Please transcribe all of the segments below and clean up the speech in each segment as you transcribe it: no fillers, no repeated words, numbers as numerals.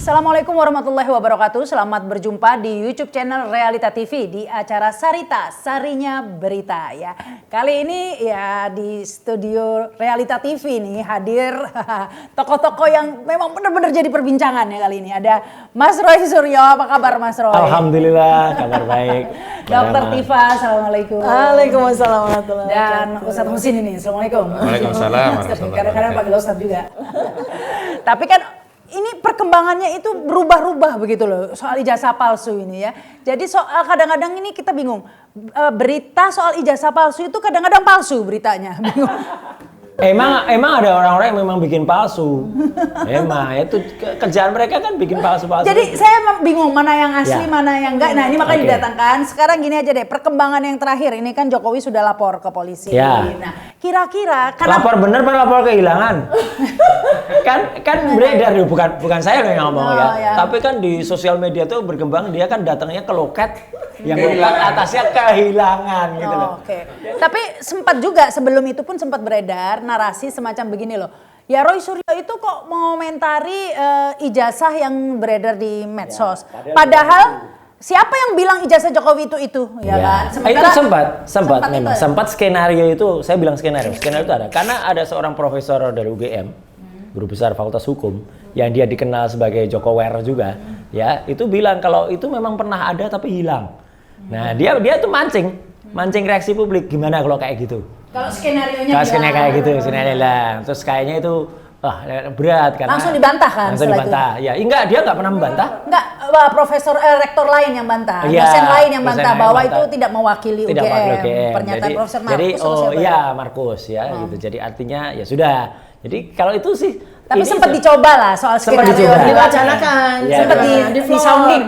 Assalamualaikum warahmatullahi wabarakatuh. Selamat berjumpa di YouTube channel Realita TV di acara Sarita, Sarinya Berita ya. Kali ini ya di studio Realita TV nih hadir tokoh-tokoh yang memang benar-benar jadi perbincangan ya kali ini. Ada Mas Roy Suryo, apa kabar Mas Roy? Alhamdulillah, kabar baik. Dr. Tifa, assalamualaikum. Waalaikumsalam warahmatullahi wabarakatuh. Dan Ustadz Musin ini, assalamualaikum. Waalaikumsalam warahmatullahi Kadang-kadang panggil Ustadz juga. Tapi kan ini perkembangannya itu berubah-ubah begitu loh soal ijazah palsu ini ya. Jadi soal kadang-kadang ini kita bingung. Berita soal ijazah palsu itu kadang-kadang palsu beritanya. Bingung. Emang ada orang-orang yang memang bikin palsu. Emang itu kerjaan mereka kan bikin palsu-palsu. Jadi saya bingung mana yang asli, Ya. mana yang enggak. Nah ini makanya didatangkan. Sekarang gini aja deh, perkembangan yang terakhir ini kan Jokowi sudah lapor ke polisi. Ya. Nah kira-kira lapor bener apa lapor kehilangan? kan beredar bukan saya loh yang ngomong ya. Tapi kan di sosial media tuh berkembang dia kan datangnya ke loket yang atasnya kehilangan gitu loh. Oke. Tapi sempat juga sebelum itu pun sempat beredar narasi semacam begini loh. Ya Roy Suryo itu kok mengomentari ijazah yang beredar di medsos. Padahal siapa yang bilang ijazah Jokowi itu ya kan? Sementara, itu sempat memang sempat skenario itu saya bilang skenario itu ada karena ada seorang profesor dari UGM guru besar Fakultas Hukum yang dia dikenal sebagai Jokower juga ya itu bilang kalau itu memang pernah ada tapi hilang. Nah dia tuh mancing reaksi publik gimana kalau kayak gitu. Kalau skenario-nya kayak gitu hilang. Terus kayaknya itu berat karena langsung dibantah kan? Langsung dibantah. Ya, enggak dia enggak pernah membantah. Enggak, profesor rektor lain yang bantah. Dosen lain yang bantah bahwa itu tidak mewakili UGM. Pernyataan Profesor Markus. Jadi Markus ya gitu. Jadi artinya ya sudah. Jadi kalau itu sih tapi sempat dicoba lah soal skenario diwacanakan, sempat di sounding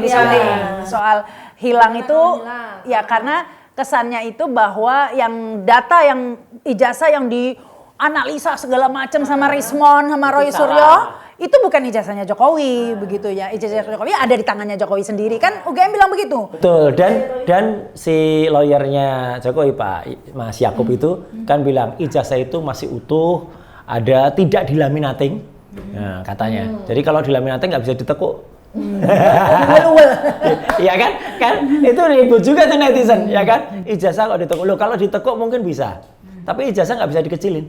soal hilang itu ya karena kesannya itu bahwa yang data yang ijazah yang dianalisa segala macam sama Rismon sama Roy Suryo itu bukan ijazahnya Jokowi begitu ya. Ijazah Jokowi ada di tangannya Jokowi sendiri kan UGM bilang begitu. Betul dan si lawyernya Jokowi Pak Mas Yakub itu kan bilang ijazah itu masih utuh, ada tidak dilaminating. Nah, katanya. Jadi kalau dilaminating nggak bisa ditekuk. Iya kan itu ribut juga tuh netizen ya kan ijazah kok ditekuk loh kalau ditekuk mungkin bisa tapi ijazah nggak bisa dikecilin.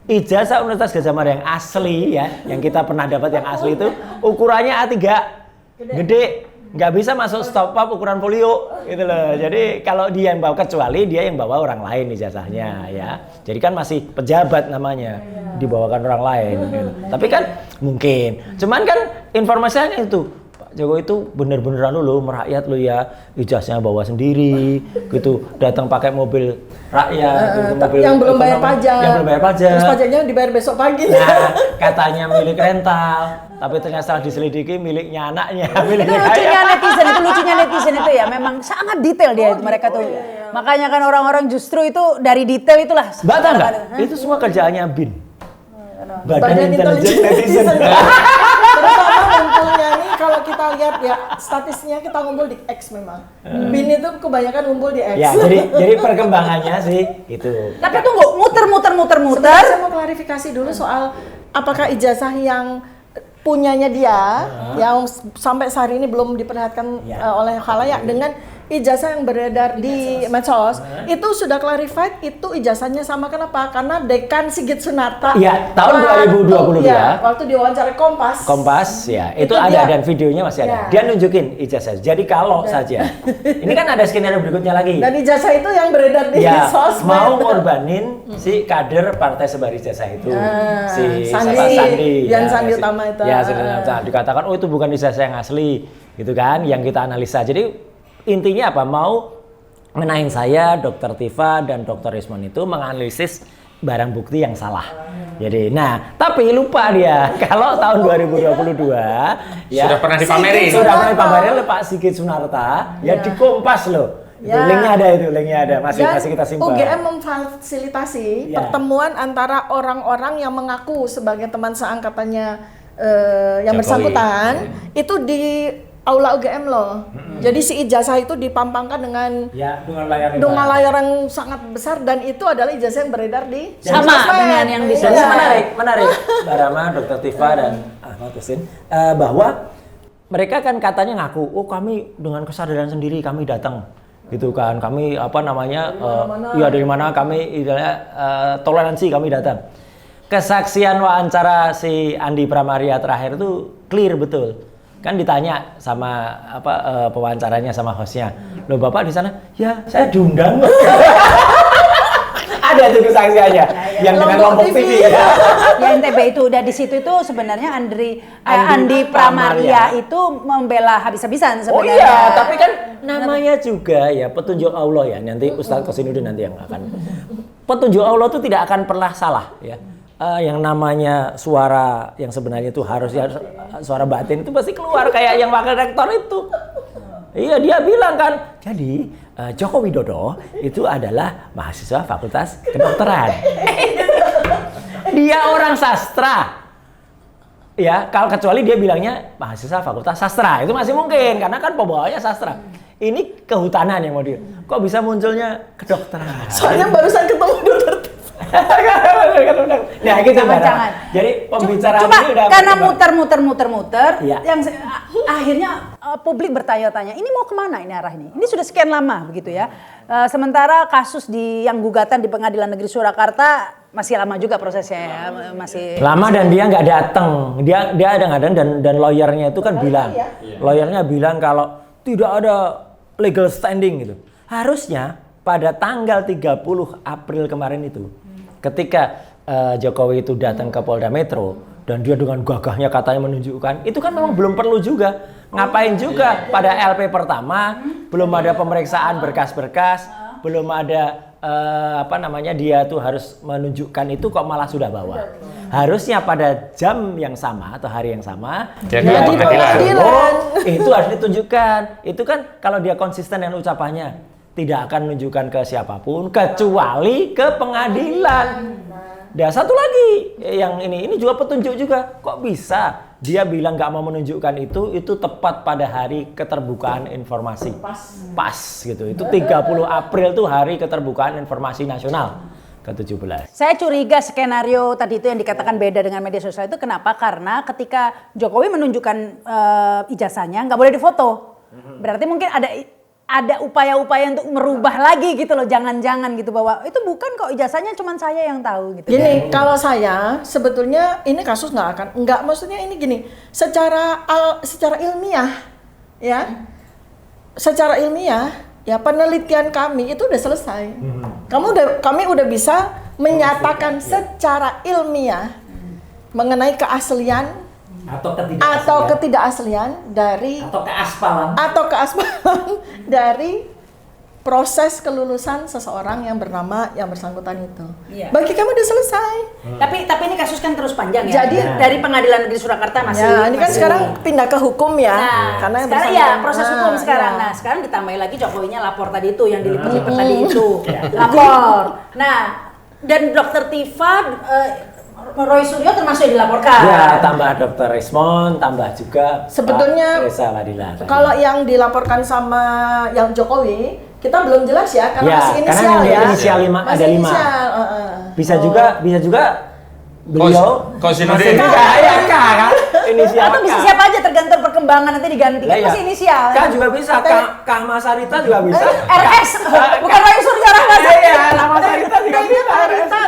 Ijazah Universitas Gadjah Mada yang asli ya yang kita pernah dapat yang asli itu ukurannya A3 gede nggak bisa masuk stop up ukuran folio gitu loh. Jadi kalau dia yang bawa kecuali dia yang bawa orang lain ijazahnya ya jadi kan masih pejabat namanya dibawakan orang lain gitu. Tapi kan mungkin cuman kan informasinya itu Jokowi itu bener-beneran loh merakyat lo ya ijazahnya bawa sendiri gitu datang pakai mobil rakyat mobil yang belum bayar pajak terus pajaknya dibayar besok pagi nah katanya milik rental tapi ternyata setelah diselidiki miliknya anaknya miliknya itu lucunya netizen itu ya memang sangat detail dia mereka tuh makanya kan orang-orang justru itu dari detail itulah bata enggak itu semua kerjaannya BIN Badan Intelijen Netizen. Terutama ngumpulnya nih kalau kita lihat ya statistiknya kita ngumpul di X memang. BIN itu kebanyakan ngumpul di X. Ya, jadi perkembangannya sih itu. Tapi tunggu, muter. Sebenarnya saya mau klarifikasi dulu soal apakah ijazah yang punyanya dia yang sampai hari ini belum diperlihatkan oleh khalayak dengan ijazah yang beredar di medsos itu sudah clarified itu ijazahnya sama. Kenapa? Karena Dekan Sigit Sunarta tahun 2022 waktu diwawancara Kompas ya itu ada dan videonya masih ada dia nunjukin ijazah. Jadi kalau saja ini kan ada skenario berikutnya lagi dan ijazah itu yang beredar di sosmed mau ngorbanin si kader Partai Sebar Ijazah itu si Sandi Utama itu dikatakan itu bukan ijazah yang asli gitu kan yang kita analisa. Jadi intinya apa? Mau menahin saya, Dr. Tifa dan Dr. Rismon itu menganalisis barang bukti yang salah. Jadi, tapi lupa dia kalau tahun 2022 sudah pernah dipamerin. Sudah pernah dipamerin oleh Pak Sigit Sunarta di Kompas loh. Linknya ada masih kita simpan. UGM memfasilitasi pertemuan antara orang-orang yang mengaku sebagai teman seangkatannya yang bersangkutan itu di aula UGM loh. Jadi si ijazah itu dipampangkan dengan layar yang sangat besar dan itu adalah ijazah yang beredar di sama dengan yang menarik Mbak Rama, Dr. Tifa dan Ahmad Husin bahwa mereka kan katanya ngaku, oh kami dengan kesadaran sendiri kami datang, gitu kan, kami apa namanya, iya dari mana kami, toleransi kami datang. Kesaksian wawancara si Andi Pramaria terakhir itu clear betul, kan ditanya sama pewawancaranya sama hostnya, loh bapak di sana, ya saya diundang. Ada tuh kesaksiannya yang dengan Lombok TV. Ya NTB itu udah di situ itu sebenarnya Andi Pramaria itu membela habis-habisan sebenarnya. Oh iya, tapi kan namanya juga ya petunjuk Allah ya. Nanti Ustadz Kosinuddin nanti yang akan. Petunjuk Allah itu tidak akan pernah salah ya. Yang namanya suara yang sebenarnya itu harusnya suara batin itu pasti keluar kayak yang wakil rektor itu. Iya, dia bilang kan, jadi Joko Widodo itu adalah mahasiswa Fakultas Kedokteran. Dia orang sastra. Ya, kalau kecuali dia bilangnya mahasiswa Fakultas Sastra, itu masih mungkin karena kan pembawanya sastra. Ini kehutanan yang mau dia. Kok bisa munculnya kedokteran? Soalnya barusan ketemu dokter. Nah, gitu Jangan. Jadi pembicaraan Coba, ini udah karena muter, ya. yang akhirnya publik bertanya-tanya, ini mau kemana ini arah ini? Ini sudah sekian lama begitu ya. Sementara kasus yang gugatan di Pengadilan Negeri Surakarta masih lama juga prosesnya ya, masih lama dan dia nggak datang. Dia kadang-kadang dan lawyernya itu kan bilang, lawyernya bilang kalau tidak ada legal standing gitu. Harusnya pada tanggal 30 April kemarin itu, ketika Jokowi itu datang ke Polda Metro dan dia dengan gagahnya katanya menunjukkan, itu kan memang belum perlu juga. Ngapain juga pada LP pertama belum ada pemeriksaan berkas-berkas, belum ada dia tuh harus menunjukkan itu kok malah sudah bawa. Harusnya pada jam yang sama atau hari yang sama Jadi dia pengadilan. itu harus ditunjukkan. Itu kan kalau dia konsisten dengan ucapannya, tidak akan menunjukkan ke siapapun kecuali ke pengadilan. Dan satu lagi yang ini juga petunjuk juga. Kok bisa dia bilang nggak mau menunjukkan itu tepat pada hari keterbukaan informasi. Pas gitu. Itu 30 April tuh hari keterbukaan informasi nasional ke-17. Saya curiga skenario tadi itu yang dikatakan beda dengan media sosial itu kenapa? Karena ketika Jokowi menunjukkan ijazahnya nggak boleh difoto. Berarti mungkin ada upaya-upaya untuk merubah lagi gitu loh, jangan-jangan gitu bahwa itu bukan kok ijazahnya cuma saya yang tahu gitu. Gini, kalau saya sebetulnya ini kasus maksudnya ini gini, secara ilmiah ya. Secara ilmiah ya penelitian kami itu udah selesai. Kami udah bisa menyatakan secara ilmiah mengenai keaslian atau ketidakaslian dari atau keaspalan dari proses kelulusan seseorang yang bersangkutan itu. Iya. Bagi kami udah selesai. Tapi ini kasus kan terus panjang ya. Jadi dari Pengadilan Negeri Surakarta masih. Ya, ini kan sekarang pindah ke hukum ya. Karena yang sekarang ya proses hukum sekarang. Nah, sekarang ditambahin lagi Jokowinya lapor tadi itu yang dilipet-lipet tadi itu. Lapor. Nah, dan Dokter Tifa Roy Suryo termasuk yang dilaporkan. Ya, tambah Dr. Rismond, tambah juga sebetulnya Pak Reza Wadila. Kalau yang dilaporkan sama yang Jokowi, kita belum jelas ya karena masih inisial karena ya. Inisial ada 5. Inisial, Bisa juga beliau Kosinuddin. kan? Inisial Atau bisa siapa aja tergantung perkembangan nanti diganti. Kan masih inisial. Kan juga bisa, Kak Masarita juga bisa. RS, bukan Roy Suryo Rahmat. Iya, Kak Masarita juga bisa.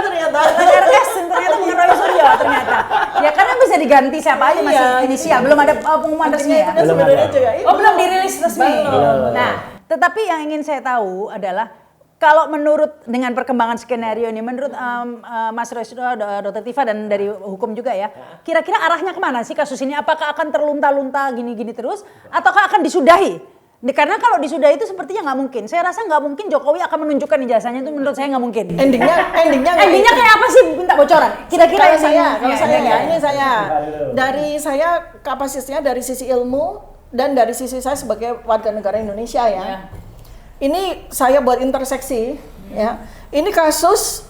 ternyata. RS ternyata bukan Roy Suryo ternyata. Ya karena bisa diganti siapa aja masih inisial. Belum ada pengumuman resmi ya. Sebenarnya juga itu. Oh belum dirilis resmi. Belum. Nah, tetapi yang ingin saya tahu adalah kalau menurut dengan perkembangan skenario ini, menurut Mas Resno, Dr. Tifa dan dari hukum juga ya, kira-kira arahnya kemana sih kasus ini? Apakah akan terlunta-lunta gini-gini terus, ataukah akan disudahi? Karena kalau disudahi itu sepertinya nggak mungkin. Saya rasa nggak mungkin Jokowi akan menunjukkan ijazahnya, itu menurut saya nggak mungkin. Endingnya kayak apa sih? Minta bocoran. Kira-kira kalau saya ini saya Dari saya kapasitasnya dari sisi ilmu dan dari sisi saya sebagai warga negara Indonesia ya. Ini saya buat interseksi ya. Ini kasus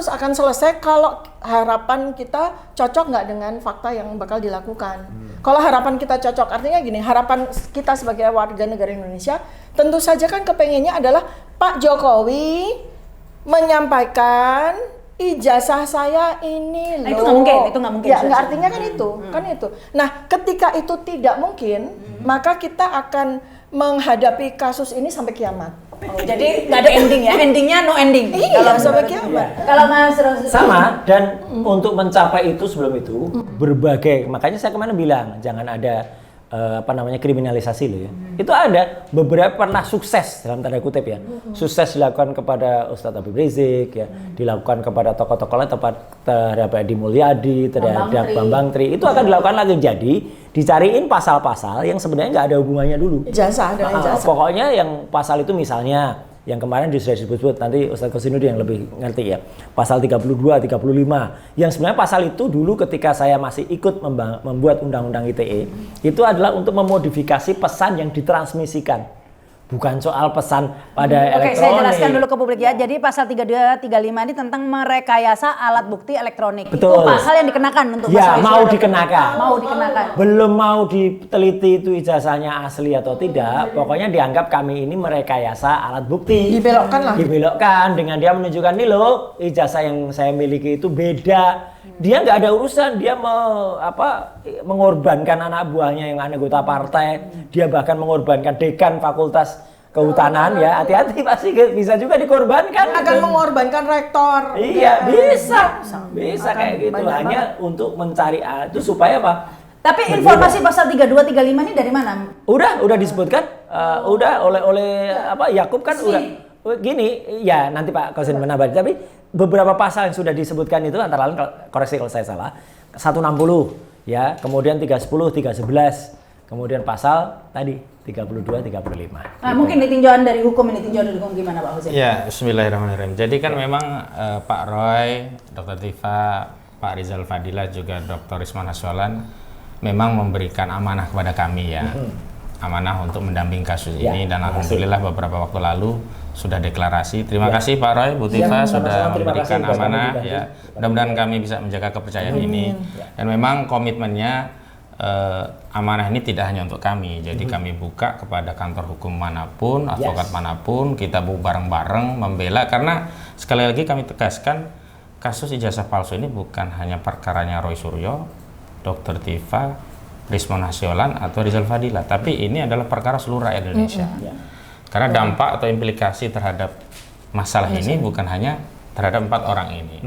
akan selesai kalau harapan kita cocok nggak dengan fakta yang bakal dilakukan. Kalau harapan kita cocok, artinya gini, harapan kita sebagai warga negara Indonesia tentu saja kan kepengennya adalah Pak Jokowi menyampaikan ijazah saya ini Nah, loh. itu nggak mungkin, itu nggak mungkin. Ya, nggak, artinya kan itu, kan itu. Nah, ketika itu tidak mungkin, maka kita akan menghadapi kasus ini sampai kiamat. Jadi nggak ada ending ya, endingnya no ending. Iya, sampai kiamat. Kalau Mas Rosi Sama, dan untuk mencapai itu sebelum itu berbagai, makanya saya kemarin bilang jangan ada kriminalisasi loh ya. Itu ada beberapa pernah sukses dalam tanda kutip ya. Sukses dilakukan kepada Ustadz Habib Rizik ya, dilakukan kepada tokoh-tokoh lain terhadap Edi Mulyadi, terhadap Bambang Tri. Itu akan dilakukan lagi. Jadi dicariin pasal-pasal yang sebenarnya nggak ada hubungannya dulu. Ijazah dan ijazah. Pokoknya yang pasal itu misalnya yang kemarin sudah disebut-sebut, nanti Ustadz Kosinudi yang lebih ngerti ya. Pasal 32, 35. Yang sebenarnya pasal itu dulu ketika saya masih ikut membuat undang-undang ITE, itu adalah untuk memodifikasi pesan yang ditransmisikan. Bukan soal pesan pada Oke, elektronik. saya jelaskan dulu ke publik ya. Jadi pasal 32, 35 ini tentang merekayasa alat bukti elektronik. Itu Betul. pasal yang dikenakan untuk Ya, pasal mau itu. dikenakan. Mau dikenakan. Belum mau diteliti itu ijazahnya asli atau tidak, pokoknya dianggap kami ini merekayasa alat bukti. Dibelokkan lah. Dibelokkan dengan dia menunjukkan nih loh, ijazah yang saya miliki itu beda. Dia nggak ada urusan, dia mengorbankan anak buahnya yang anggota partai, dia bahkan mengorbankan dekan fakultas kehutanan ya, hati-hati pasti bisa juga dikorbankan. Akan mengorbankan rektor. Iya, bisa Akan kayak gitu, banyak hanya untuk mencari itu supaya apa? Tapi informasi pasal 32, 35 ini dari mana? Udah disebutkan, udah oleh Yakub kan udah. Gini, ya nanti Pak Kosin menambah, tapi beberapa pasal yang sudah disebutkan itu antara lain, koreksi kalau saya salah, 160 ya, kemudian 310, 311, kemudian pasal tadi 32, 35. Nah, mungkin ditinjauan dari hukum gimana Pak Husin? Ya, bismillahirrahmanirrahim. Jadi kan memang Pak Roy, Dr. Tifa, Pak Rizal Fadila, juga Dr. Risman Hasyolan memang memberikan amanah kepada kami ya. Amanah untuk mendampingi kasus ini, dan alhamdulillah beberapa waktu lalu sudah deklarasi. Terima kasih Pak Roy, Bu Tifa sudah memberikan amanah ya. Mudah-mudahan kami bisa menjaga kepercayaan ini. Dan memang komitmennya amanah ini tidak hanya untuk kami. Jadi kami buka kepada kantor hukum manapun, advokat manapun, kita bareng-bareng membela, karena sekali lagi kami tegaskan kasus ijazah palsu ini bukan hanya perkaranya Roy Suryo, Dr. Tifa, Risman Hasyolan atau Rizal Fadila, tapi ini adalah perkara seluruh rakyat Indonesia. Karena dampak atau implikasi terhadap masalah ini bukan hanya terhadap 4 orang ini.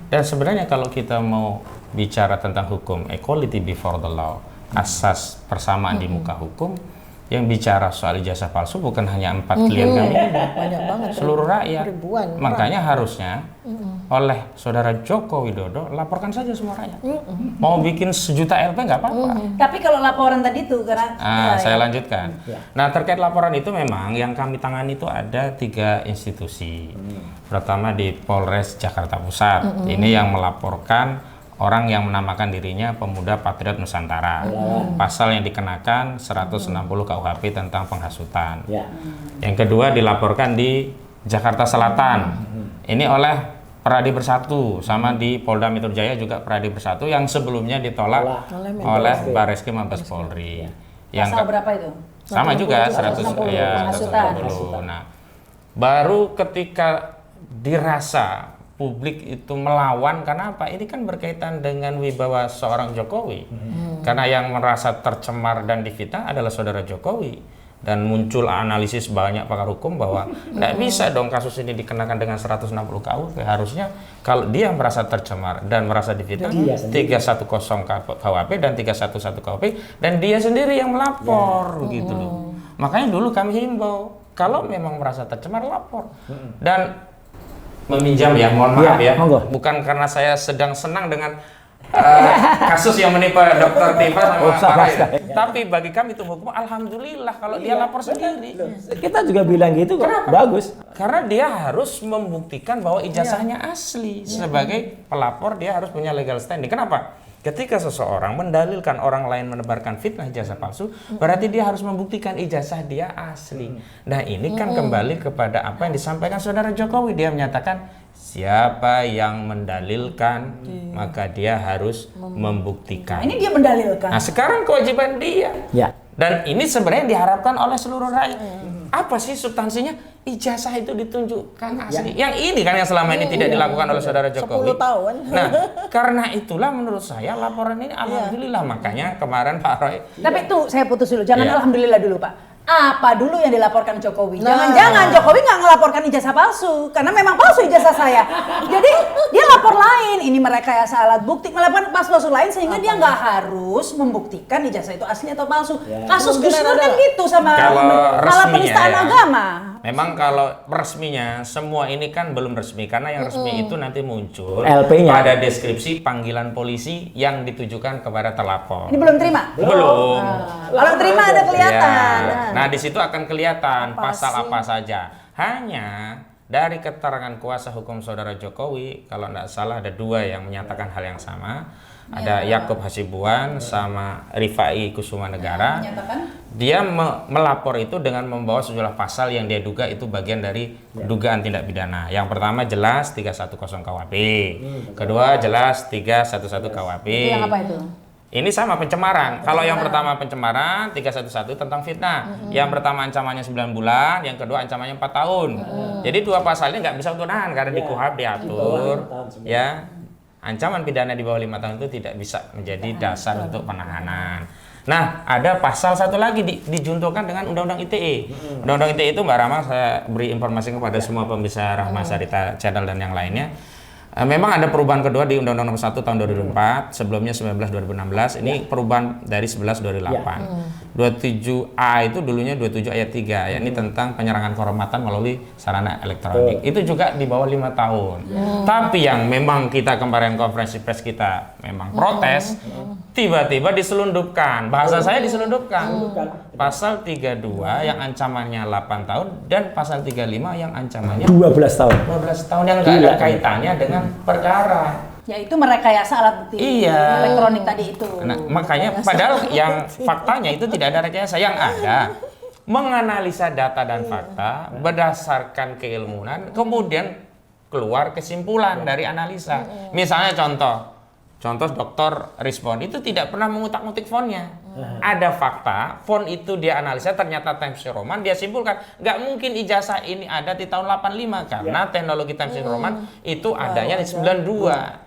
Dan sebenarnya kalau kita mau bicara tentang hukum, equality before the law, asas persamaan di muka hukum, yang bicara soal ijazah palsu bukan hanya 4 klien kami, Banyak banget. seluruh rakyat. Ribuan. Makanya harusnya oleh Saudara Joko Widodo laporkan saja semua rakyat. Mau bikin 1 juta LP nggak apa-apa. Tapi kalau laporan tadi itu karena Saya lanjutkan. Nah, terkait laporan itu memang yang kami tangani itu ada 3 institusi. Pertama di Polres Jakarta Pusat. Ini yang melaporkan orang yang menamakan dirinya Pemuda Patriot Nusantara. Pasal yang dikenakan 160 KUHP tentang penghasutan. Yang kedua dilaporkan di Jakarta Selatan. Ini oleh Peradi Bersatu, sama di Polda Metro Jaya juga Peradi Bersatu, yang sebelumnya ditolak oleh Barreskrim Mabes Polri. Yang pasal berapa itu? sama juga 160 penghasutan. 160. Nah, baru ketika dirasa publik itu melawan, karena apa? Ini kan berkaitan dengan wibawa seorang Jokowi. Karena yang merasa tercemar dan difitnah adalah saudara Jokowi. Dan muncul analisis banyak pakar hukum bahwa tidak bisa dong kasus ini dikenakan dengan 160 KUHP. Harusnya kalau dia merasa tercemar dan merasa difitnah, 310 KUHP dan 311 KUHP, dan dia sendiri yang melapor gitu loh. Makanya dulu kami himbau, kalau memang merasa tercemar lapor. Dan meminjam ya, mohon maaf ya, bukan karena saya sedang senang dengan kasus yang menimpa Dr. Tifa sama Pak Roy. Tapi bagi kami itu hukum, alhamdulillah kalau dia lapor sendiri. Kita juga bilang gitu kok. Bagus. Karena dia harus membuktikan bahwa ijazahnya asli. Sebagai pelapor dia harus punya legal standing. Kenapa? Ketika seseorang mendalilkan orang lain menebarkan fitnah ijazah palsu, berarti dia harus membuktikan ijazah dia asli. Nah, ini kan kembali kepada apa yang disampaikan saudara Jokowi. Dia menyatakan siapa yang mendalilkan, maka dia harus membuktikan. Ini dia mendalilkan. Nah, sekarang kewajiban dia. Dan ini sebenarnya diharapkan oleh seluruh rakyat. Apa sih substansinya? Ijazah itu ditunjukkan asli. Yang ini kan yang selama ini tidak dilakukan oleh saudara Jokowi. 10 tahun. Nah, karena itulah menurut saya laporan ini alhamdulillah. Makanya kemarin Pak Roy. Tapi tuh saya putus dulu, jangan Iya. alhamdulillah dulu Pak. Apa dulu yang dilaporkan Jokowi? Jangan-jangan Jokowi nggak ngelaporkan ijazah palsu, karena memang palsu ijazah saya. Jadi dia lapor lain, ini merekayasa alat bukti, melakukan palsu lain sehingga dia nggak harus membuktikan ijazah itu asli atau palsu. Kasus Gus Dur kan gitu sama Kalau malah resminya penistaan ya. agama. Memang kalau resminya semua ini kan belum resmi karena yang resmi itu nanti muncul LP-nya. pada deskripsi panggilan polisi yang ditujukan kepada terlapor. Ini belum terima. Belum. Kalau terima ada kelihatan. Ya. Nah, di situ akan kelihatan pasal apa saja. Hanya dari keterangan kuasa hukum saudara Jokowi, kalau tidak salah ada 2 yang menyatakan hal yang sama. Ada Yakub Hasibuan sama Rifai Kusuma Negara. Dia melapor itu dengan membawa sejumlah pasal yang dia duga itu bagian dari dugaan tindak pidana. Yang pertama jelas 310 KUHP. Kedua jelas 311 KUHP. Itu yang apa itu? Ini sama pencemaran. Kalau yang pertama pencemaran 311 tentang fitnah. Yang pertama ancamannya 9 bulan, yang kedua ancamannya 4 tahun. Jadi 2 pasal ini nggak bisa untuk nahan karena di KUHP diatur ya. Ancaman pidana di bawah 5 tahun itu tidak bisa menjadi dasar untuk penahanan. Nah, ada pasal satu lagi dijuntukan dengan Undang-Undang ITE. Undang-Undang ITE itu Mbak Rama, saya beri informasi kepada semua pemirsa Rahma Sarita Channel dan yang lainnya. Memang ada perubahan kedua di Undang-Undang Nomor 1 Tahun 2004, sebelumnya 19 2016. Ini perubahan dari 11 2008. 27A itu dulunya 27 ayat 3, yakni tentang penyerangan kehormatan melalui sarana elektronik. Itu juga di bawah 5 tahun. Tapi yang memang kita kemarin konferensi pers kita memang protes, tiba-tiba diselundupkan. Bahasa saya diselundupkan. Pasal 32 yang ancamannya 8 tahun dan pasal 35 yang ancamannya 12 tahun. 12 tahun yang nggak ada kaitannya dengan perkara. Yaitu merekayasa alat bukti elektronik tadi itu. Nah, makanya padahal yang faktanya itu tidak ada rekayasa, yang ada menganalisa data dan fakta berdasarkan keilmuan, kemudian keluar kesimpulan dari analisa. Misalnya contoh Dr. Rizwan itu tidak pernah mengutak-ngutik fontnya. Ada fakta, font itu dia analisa ternyata Times New Roman, dia simpulkan nggak mungkin ijazah ini ada di tahun 85 karena teknologi Times New Roman itu adanya di 92.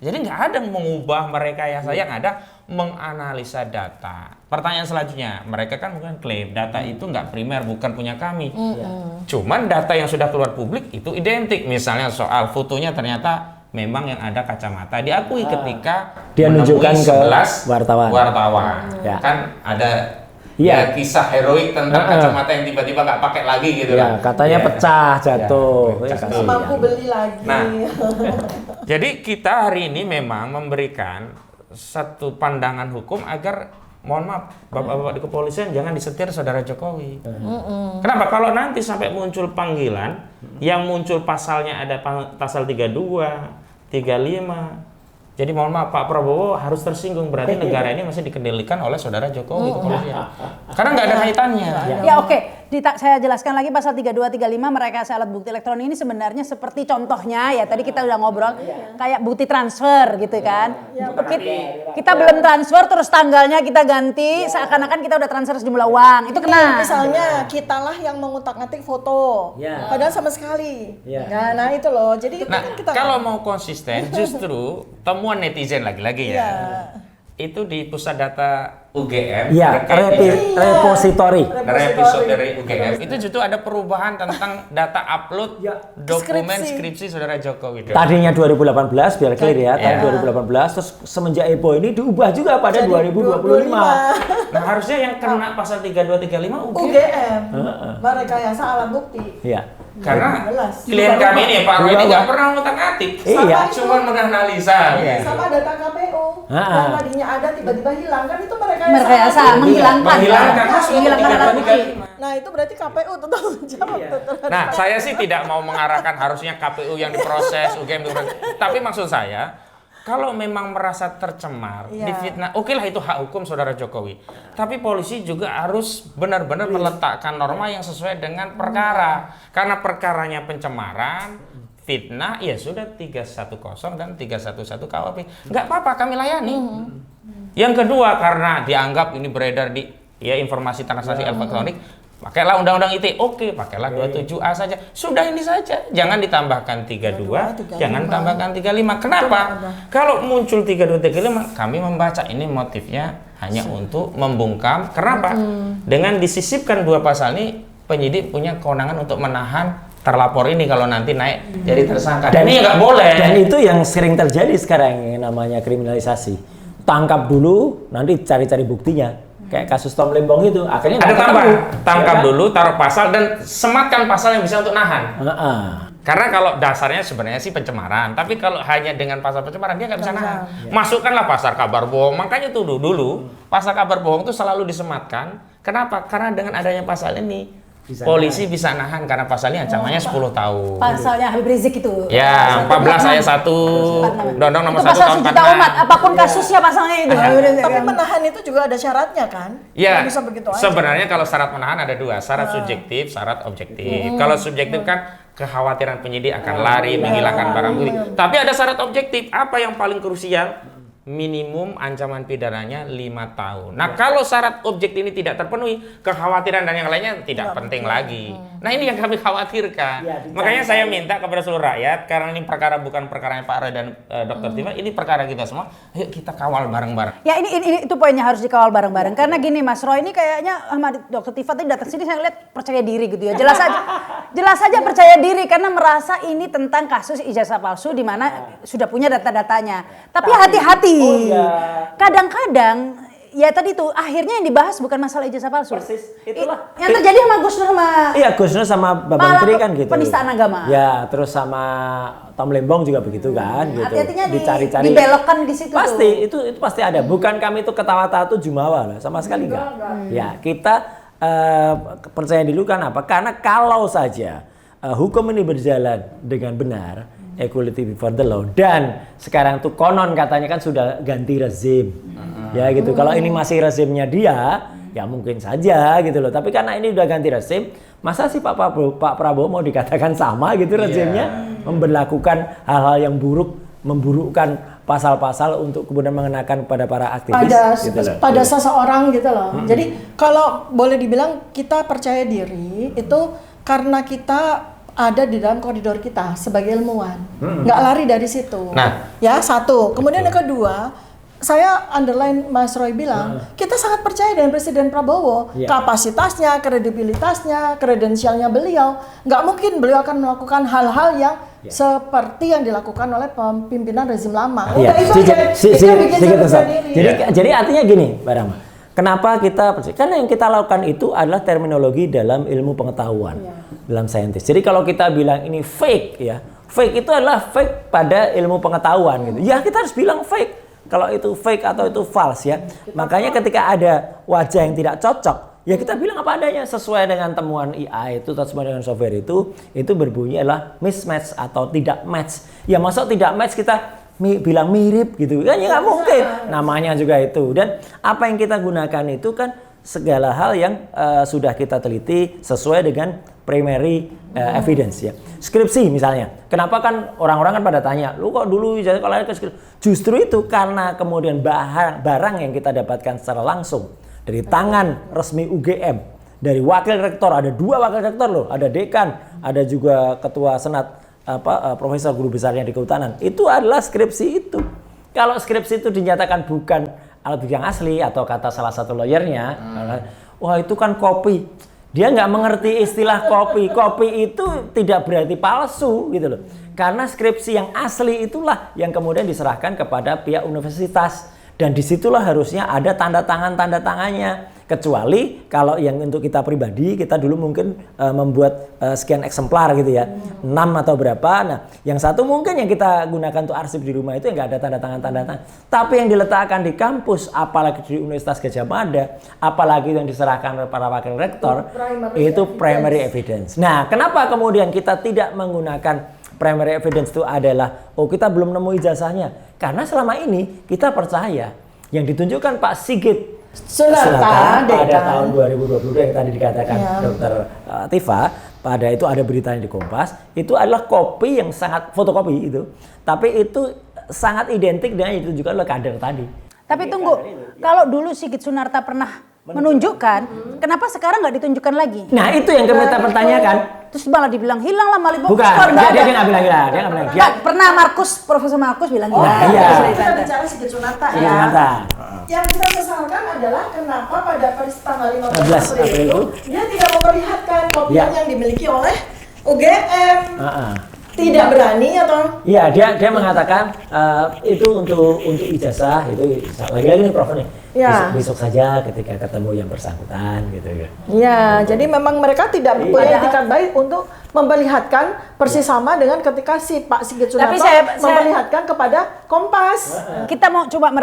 Jadi nggak ada mengubah merekayasa, yang ada menganalisa data. Pertanyaan selanjutnya, mereka kan mungkin klaim data itu nggak primer, bukan punya kami. Cuman data yang sudah keluar publik itu identik. Misalnya soal fotonya ternyata memang yang ada kacamata. Diakui ketika dia nunjukkan ke wartawan. Ya. Kan ada kisah heroik tentang kacamata yang tiba-tiba nggak pakai lagi gitu ya, katanya pecah, jatuh. Mampu beli lagi. Nah, jadi kita hari ini memang memberikan satu pandangan hukum agar, mohon maaf, bapak-bapak di kepolisian jangan disetir saudara Jokowi. Kenapa? Kalau nanti sampai muncul panggilan, yang muncul pasalnya ada pasal 32, 35. Jadi mohon maaf, Pak Prabowo harus tersinggung, berarti negara ini masih dikendalikan oleh saudara Jokowi kepolisian. Karena nggak ada kaitannya. Ya oke. Saya jelaskan lagi pasal 32, 35 merekayasa alat bukti elektronik ini sebenarnya seperti contohnya ya tadi kita udah ngobrol kayak bukti transfer gitu kan. Kita belum transfer terus tanggalnya kita ganti seakan-akan kita udah transfer sejumlah uang. Itu kena. Misalnya kitalah yang mengutak-ngatik foto. Padahal sama sekali. Nah itu loh. Jadi kita kalau mau konsisten justru temuan netizen lagi-lagi ya. Itu di pusat data UGM, repository UGM. Itu justru ada perubahan tentang data upload dokumen skripsi saudara Joko Widodo. Tadinya 2018 biar clear ya, tahun 2018 terus semenjak EPO ini diubah juga pada 2025. Nah, harusnya yang kena pasal 32 35 UGM. Merekayasa alat bukti. Iya. Karena klien kami ini Pak Roy ini nggak pernah ngutak-ngatik, cuma menganalisa. Sama data KPU, yang tadinya ada tiba-tiba hilang, kan itu merekayasa, menghilangkan bukti. Nah itu berarti KPU tuh tanggung jawab. Nah saya sih tidak mau mengarahkan harusnya KPU yang diproses, UGM diproses. Tapi maksud saya, kalau memang merasa tercemar, difitnah, oke lah itu hak hukum saudara Jokowi. Tapi polisi juga harus benar-benar meletakkan norma yang sesuai dengan perkara. Karena perkaranya pencemaran, fitnah, ya sudah 310 dan 311 KUHP. Nggak apa-apa, kami layani. Yang kedua, karena dianggap ini beredar di ya informasi transaksi elektronik, pakailah undang-undang ITE. Oke, pakailah 27A saja. Sudah ini saja. Jangan ditambahkan 32, jangan tambahkan 35. Kenapa? Kalau muncul 32, 35, kami membaca ini motifnya hanya untuk membungkam. Kenapa? Dengan disisipkan dua pasal ini, penyidik punya kewenangan untuk menahan terlapor ini kalau nanti naik jadi tersangka. Dan ini nggak boleh. Dan itu yang sering terjadi sekarang yang namanya kriminalisasi. Tangkap dulu, nanti cari-cari buktinya. Kayak kasus Tom Lembong itu, akhirnya ada tambah, tangkap dulu, taruh pasal dan sematkan pasal yang bisa untuk nahan. Karena kalau dasarnya sebenarnya sih pencemaran, tapi kalau hanya dengan pasal pencemaran dia nggak bisa nahan. Masukkanlah pasal kabar bohong, makanya tuh dulu pasal kabar bohong itu selalu disematkan. Kenapa? Karena dengan adanya pasal ini polisi bisa nahan karena pasalnya ancamannya 10 tahun. Pasalnya Habib Rizik itu. Ya, 14 ayat 1 Undang-Undang nomor 1 pasal tahun 46. umat, apapun kasusnya pasalnya itu. Tapi menahan itu juga ada syaratnya kan? Ya, Nggak bisa begitu aja. sebenarnya kalau syarat menahan ada dua, syarat subjektif, syarat objektif. Kalau subjektif kan kekhawatiran penyidik akan lari, menghilangkan barang bukti. Tapi ada syarat objektif, apa yang paling krusial? Minimum ancaman pidananya 5 tahun. Nah, kalau syarat objektif ini tidak terpenuhi, kekhawatiran dan yang lainnya tidak penting lagi. Nah, ini yang kami khawatirkan. Makanya saya minta kepada seluruh rakyat, karena ini perkara bukan perkaranya Pak Roy dan Dr. Tifa, ini perkara kita semua. Ayo kita kawal bareng-bareng. Ya ini itu poinnya harus dikawal bareng-bareng. Karena gini Mas Roy ini kayaknya sama Dr. Tifa tadi datang sini saya lihat percaya diri gitu ya. Jelas saja percaya diri karena merasa ini tentang kasus ijazah palsu di mana sudah punya data-datanya. Tapi hati-hati. Kadang-kadang ya tadi tuh akhirnya yang dibahas bukan masalah ijazah palsu. Persis, itulah. Yang terjadi sama Gus Nur sama Iya, Gus Nur sama Bambang Tri kan gitu. Penistaan agama. Ya, terus sama Tom Lembong juga begitu kan gitu. Hati-hatinya dicari-cari. dibelokkan di situ Pasti tuh. itu pasti ada. Bukan kami itu ketawa-tawa tuh jumawa lah, sama sekali enggak. Ya, kita percaya dulu kan apa? Karena kalau saja hukum ini berjalan dengan benar, equality before the law, dan sekarang tuh konon katanya kan sudah ganti rezim. Ya gitu. Kalau ini masih rezimnya dia, ya mungkin saja gitu loh. Tapi karena ini udah ganti rezim, masa sih Pak Prabowo mau dikatakan sama gitu rezimnya, memberlakukan hal-hal yang buruk, memburukkan pasal-pasal untuk kemudian mengenakan kepada para aktivis pada seseorang gitu loh. Jadi kalau boleh dibilang kita percaya diri itu karena kita ada di dalam koridor kita sebagai ilmuwan, nggak lari dari situ. Nah, ya satu. Kemudian yang kedua, saya underline Mas Roy bilang, kita sangat percaya dengan Presiden Prabowo, kapasitasnya, kredibilitasnya, kredensialnya beliau. Nggak mungkin beliau akan melakukan hal-hal yang seperti yang dilakukan oleh pimpinan rezim lama. Udah itu aja, itu bikin saya percaya diri. Jadi artinya gini, Mbak Rama. Kenapa kita percaya? Karena yang kita lakukan itu adalah terminologi dalam ilmu pengetahuan, dalam saintis. Jadi kalau kita bilang ini fake, ya, fake itu adalah fake pada ilmu pengetahuan gitu. Ya kita harus bilang fake. Kalau itu fake atau itu false ya. Makanya ketika ada wajah yang tidak cocok, ya kita bilang apa adanya sesuai dengan temuan IA itu, sesuai dengan software itu berbunyi adalah mismatch atau tidak match. Ya masuk tidak match kita bilang mirip gitu kan ya nggak mungkin, namanya juga itu. Dan apa yang kita gunakan itu kan segala hal yang sudah kita teliti sesuai dengan primary evidence ya. Skripsi misalnya, kenapa kan orang-orang kan pada tanya, lu kok dulu kalau ke skripsi? Justru itu karena kemudian barang yang kita dapatkan secara langsung dari tangan resmi UGM, dari wakil rektor, ada 2 wakil rektor loh, ada dekan, ada juga ketua senat profesor guru besarnya di kehutanan, itu adalah skripsi itu. Kalau skripsi itu dinyatakan bukan alat bukti yang asli atau kata salah satu lawyernya, wah itu kan copy. Dia nggak mengerti istilah copy. Copy itu tidak berarti palsu gitu loh. Karena skripsi yang asli itulah yang kemudian diserahkan kepada pihak universitas. Dan disitulah harusnya ada tanda tangannya. Kecuali kalau yang untuk kita pribadi, kita dulu mungkin membuat sekian eksemplar gitu ya, 6 atau berapa. Nah, yang satu mungkin yang kita gunakan untuk arsip di rumah itu yang nggak ada tanda tangan. Tapi yang diletakkan di kampus, apalagi di Universitas Gadjah Mada, apalagi yang diserahkan para wakil rektor, itu primary evidence. Nah, kenapa kemudian kita tidak menggunakan primary evidence itu adalah, kita belum nemu ijazahnya. Karena selama ini kita percaya yang ditunjukkan Pak Sigit Sunarta pada tahun 2022 yang tadi dikatakan Dr. Tifa, pada itu ada beritanya di Kompas, itu adalah kopi yang sangat fotokopi itu, tapi itu sangat identik dengan yang ditunjukkan oleh kader tadi. Tapi tunggu, kalau dulu Sigit Sunarta pernah menunjukkan, kenapa sekarang nggak ditunjukkan lagi? Nah itu yang kita pertanyakan. Terus malah dibilang hilang lah Malibu. Bukan, dia nggak bilang hilang, dia nggak bilang. Dia Pernah Profesor Markus bilang Oh, hilang. iya. kita bicara Sigit Sunata Sigit ya. Sunata. Yang kita sesalkan adalah kenapa pada tanggal 15 15 April April itu dia tidak memperlihatkan kopian yang dimiliki oleh UGM. Tidak berani atau? Iya, dia mengatakan itu untuk ijazah itu lagi-lagi nih Prof nih. Ya. Besok saja ketika ketemu yang bersangkutan gitu ya. Iya, jadi memang mereka tidak punya etikat baik untuk memperlihatkan persis sama dengan ketika si Pak Sigit Sunata memperlihatkan kepada Kompas. Kita mau coba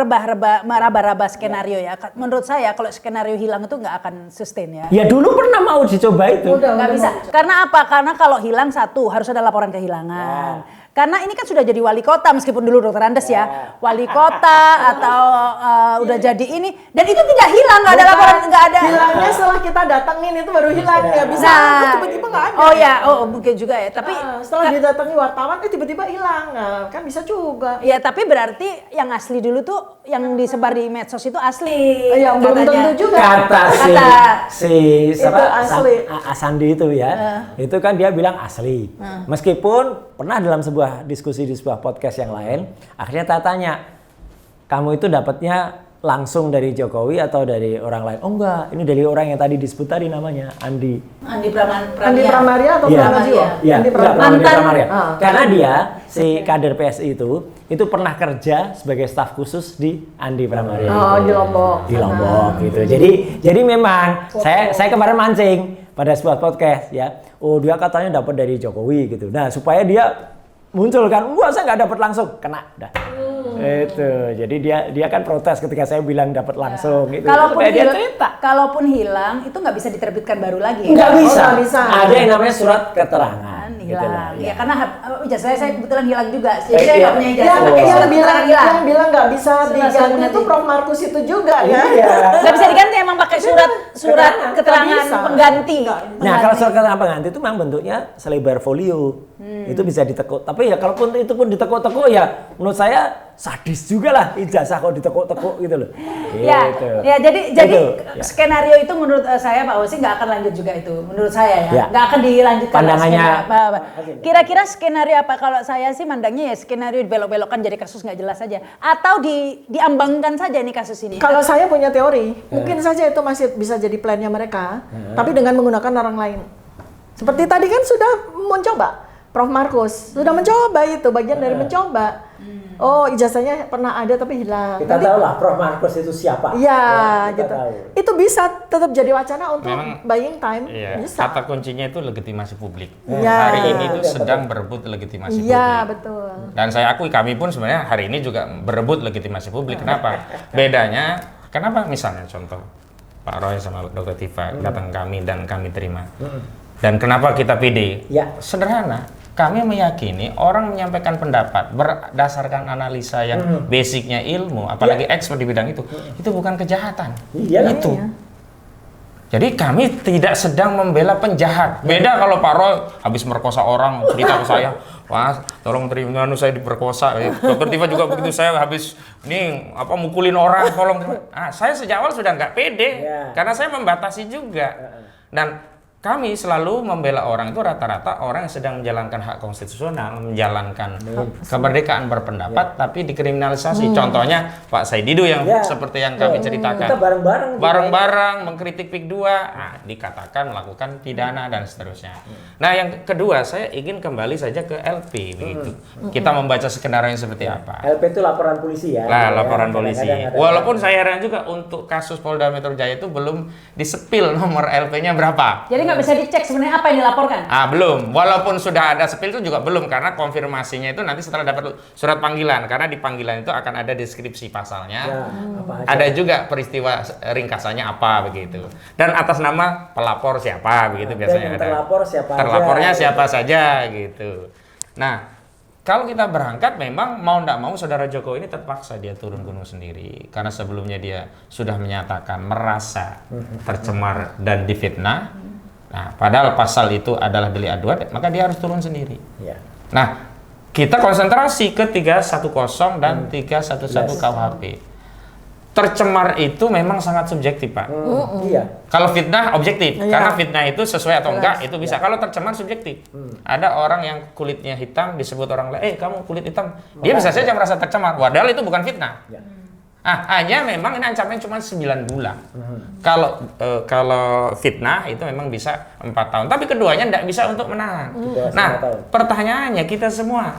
meraba-raba skenario ya. Menurut saya kalau skenario hilang itu nggak akan sustain ya. Ya dulu pernah mau dicoba itu. Nggak bisa. Karena apa? Karena kalau hilang satu harus ada laporan kehilangan. Karena ini kan sudah jadi wali kota meskipun dulu Dokter Andes ya, wali kota atau udah jadi ini dan itu tidak hilang, nggak ada laporan, nggak ada. Hilangnya setelah kita datengin itu baru hilang ya bisa. Tiba-tiba nggak ada. Oh ya, mungkin juga ya. Tapi setelah didatangi wartawan tiba-tiba hilang, nah, kan bisa juga. Ya tapi berarti yang asli dulu tuh yang disebar di medsos itu asli. Yang belum tentu juga. Kata si Asandi itu ya, itu kan dia bilang asli. Meskipun pernah dalam sebuah diskusi di sebuah podcast yang lain, akhirnya tanya, kamu itu dapatnya langsung dari Jokowi atau dari orang lain? Oh enggak, ini dari orang yang tadi disebut tadi namanya Andi Pramaria atau Pramajiwa? Iya, Pramaria. Ah. Karena dia si kader PSI itu pernah kerja sebagai staf khusus di Andi Pramaria. Oh, di Lombok. Di Lombok gitu. Jadi memang saya kemarin mancing pada sebuah podcast ya. Oh, dia katanya dapat dari Jokowi gitu. Nah, supaya dia muncul kan, wah saya nggak dapat langsung, kena dah. Itu, jadi dia kan protes ketika saya bilang dapat langsung. Gitu. Kalaupun hilang itu nggak bisa diterbitkan baru lagi. Nggak bisa. Bisa. Ada yang namanya surat keterangan. Hilang. Gitu ya karena ijazah saya kebetulan hilang juga. Jadi saya nggak punya ijazah. Yang bilang nggak bisa diganti itu Prof Markus itu juga ya. Nggak bisa diganti, emang pakai surat keterangan pengganti. Nah kalau surat keterangan pengganti itu memang bentuknya selebar folio. Itu bisa ditekuk. Tapi ya kalaupun itu pun ditekuk-tekuk ya menurut saya sadis juga lah ijazah kalau ditekuk-tekuk gitu loh. Ya jadi skenario itu menurut saya Pak Osi nggak akan lanjut juga itu. Menurut saya ya. Nggak akan dilanjutkan. Pandangannya. Kira-kira skenario apa? Kalau saya sih mandangnya ya skenario dibelok-belokkan jadi kasus nggak jelas saja. Atau diambangkan saja nih kasus ini. Kalau saya punya teori, mungkin saja itu masih bisa jadi plannya mereka, tapi dengan menggunakan orang lain. Seperti tadi kan sudah mencoba. Prof Markus sudah mencoba itu, bagian dari mencoba. Oh, ijazahnya pernah ada tapi hilang. Kita tahu lah Prof Markus itu siapa. Iya, gitu. Itu bisa tetap jadi wacana untuk buying time. Iya, bisa. kata kuncinya itu legitimasi publik. Ya. Hari ini itu sedang berebut legitimasi publik. Iya, betul. Dan saya akui kami pun sebenarnya hari ini juga berebut legitimasi publik. Kenapa? Bedanya, kenapa misalnya contoh Pak Roy sama Dr. Tifa datang kami dan kami terima. Dan kenapa kita pede? Ya. Sederhana. Kami meyakini orang menyampaikan pendapat berdasarkan analisa yang basicnya ilmu, apalagi expert di bidang itu bukan kejahatan. Iya, itu. Jadi kami tidak sedang membela penjahat. Beda kalau Pak Roy habis merkosa orang, cerita ke saya, Mas, tolong terima saya diperkosa. Dokter Tifa juga begitu, saya habis mukulin orang, tolong terima. Saya sejak awal sudah nggak pede, karena saya membatasi juga. Dan kami selalu membela orang itu rata-rata orang yang sedang menjalankan hak konstitusional, menjalankan kemerdekaan berpendapat, tapi dikriminalisasi. Contohnya Pak Saididu yang seperti yang kami ceritakan. Kita bareng-bareng mengkritik PIK 2, dikatakan melakukan pidana dan seterusnya. Nah, yang kedua saya ingin kembali saja ke LP begitu. Kita membaca skenario yang seperti apa. LP itu laporan polisi ya. Laporan polisi. Walaupun saya heran juga untuk kasus Polda Metro Jaya itu belum disepil nomor LP-nya berapa. Jadi nggak bisa dicek sebenarnya apa yang dilaporkan? Belum. Walaupun sudah ada sepil itu juga belum, karena konfirmasinya itu nanti setelah dapat surat panggilan, karena di panggilan itu akan ada deskripsi pasalnya. Ada juga peristiwa ringkasannya apa begitu. Dan atas nama pelapor siapa begitu biasanya ada. Terlapornya siapa saja gitu. Nah, kalau kita berangkat memang mau tidak mau saudara Jokowi ini terpaksa dia turun gunung sendiri, karena sebelumnya dia sudah menyatakan merasa tercemar dan difitnah. Nah, padahal pasal itu adalah delik aduan, maka dia harus turun sendiri. Nah, kita konsentrasi ke 310 dan 311 KUHP. tercemar itu memang sangat subjektif, Pak. Iya. Kalau fitnah objektif, Iya. karena fitnah itu sesuai atau enggak itu bisa. Kalau tercemar subjektif. Ada orang yang kulitnya hitam disebut orang lain, kamu kulit hitam. Dia bisa saja merasa tercemar. Padahal itu bukan fitnah. Ya. Hanya memang ini ancamannya cuma 9 bulan. Kalau fitnah itu memang bisa 4 tahun. Tapi keduanya tidak bisa untuk menahan. Nah, pertanyaannya kita semua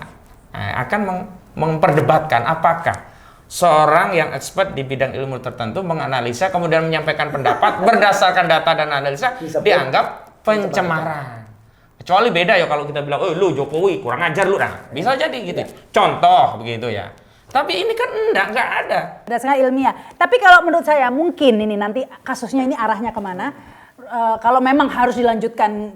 akan memperdebatkan apakah seorang yang expert di bidang ilmu tertentu menganalisa kemudian menyampaikan pendapat berdasarkan data dan analisa dianggap pencemaran. Kecuali beda ya kalau kita bilang, oh lu Jokowi kurang ajar lu, nah bisa jadi gitu. Contoh begitu ya. Tapi ini kan enggak ada. Berdasarkan ilmiah. Tapi kalau menurut saya mungkin ini nanti kasusnya ini arahnya kemana? Kalau memang harus dilanjutkan,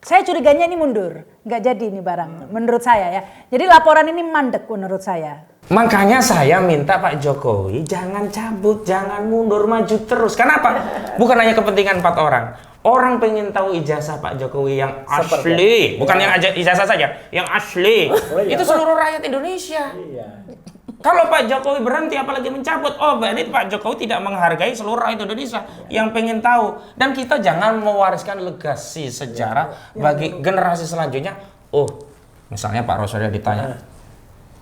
saya curiganya ini mundur, nggak jadi ini barang. Menurut saya ya. Jadi laporan ini mandek menurut saya. Makanya saya minta Pak Jokowi jangan cabut, jangan mundur, maju terus. Kenapa? Bukan hanya kepentingan 4 orang. Orang pengen tahu ijazah Pak Jokowi yang asli, bukan yang ijazah saja, yang asli. Itu seluruh rakyat Indonesia. Kalau Pak Jokowi berhenti apalagi mencabut, berarti Pak Jokowi tidak menghargai seluruh rakyat Indonesia yang pengen tahu. Dan kita jangan mewariskan legasi sejarah bagi generasi selanjutnya. Misalnya Pak Rosario ditanya,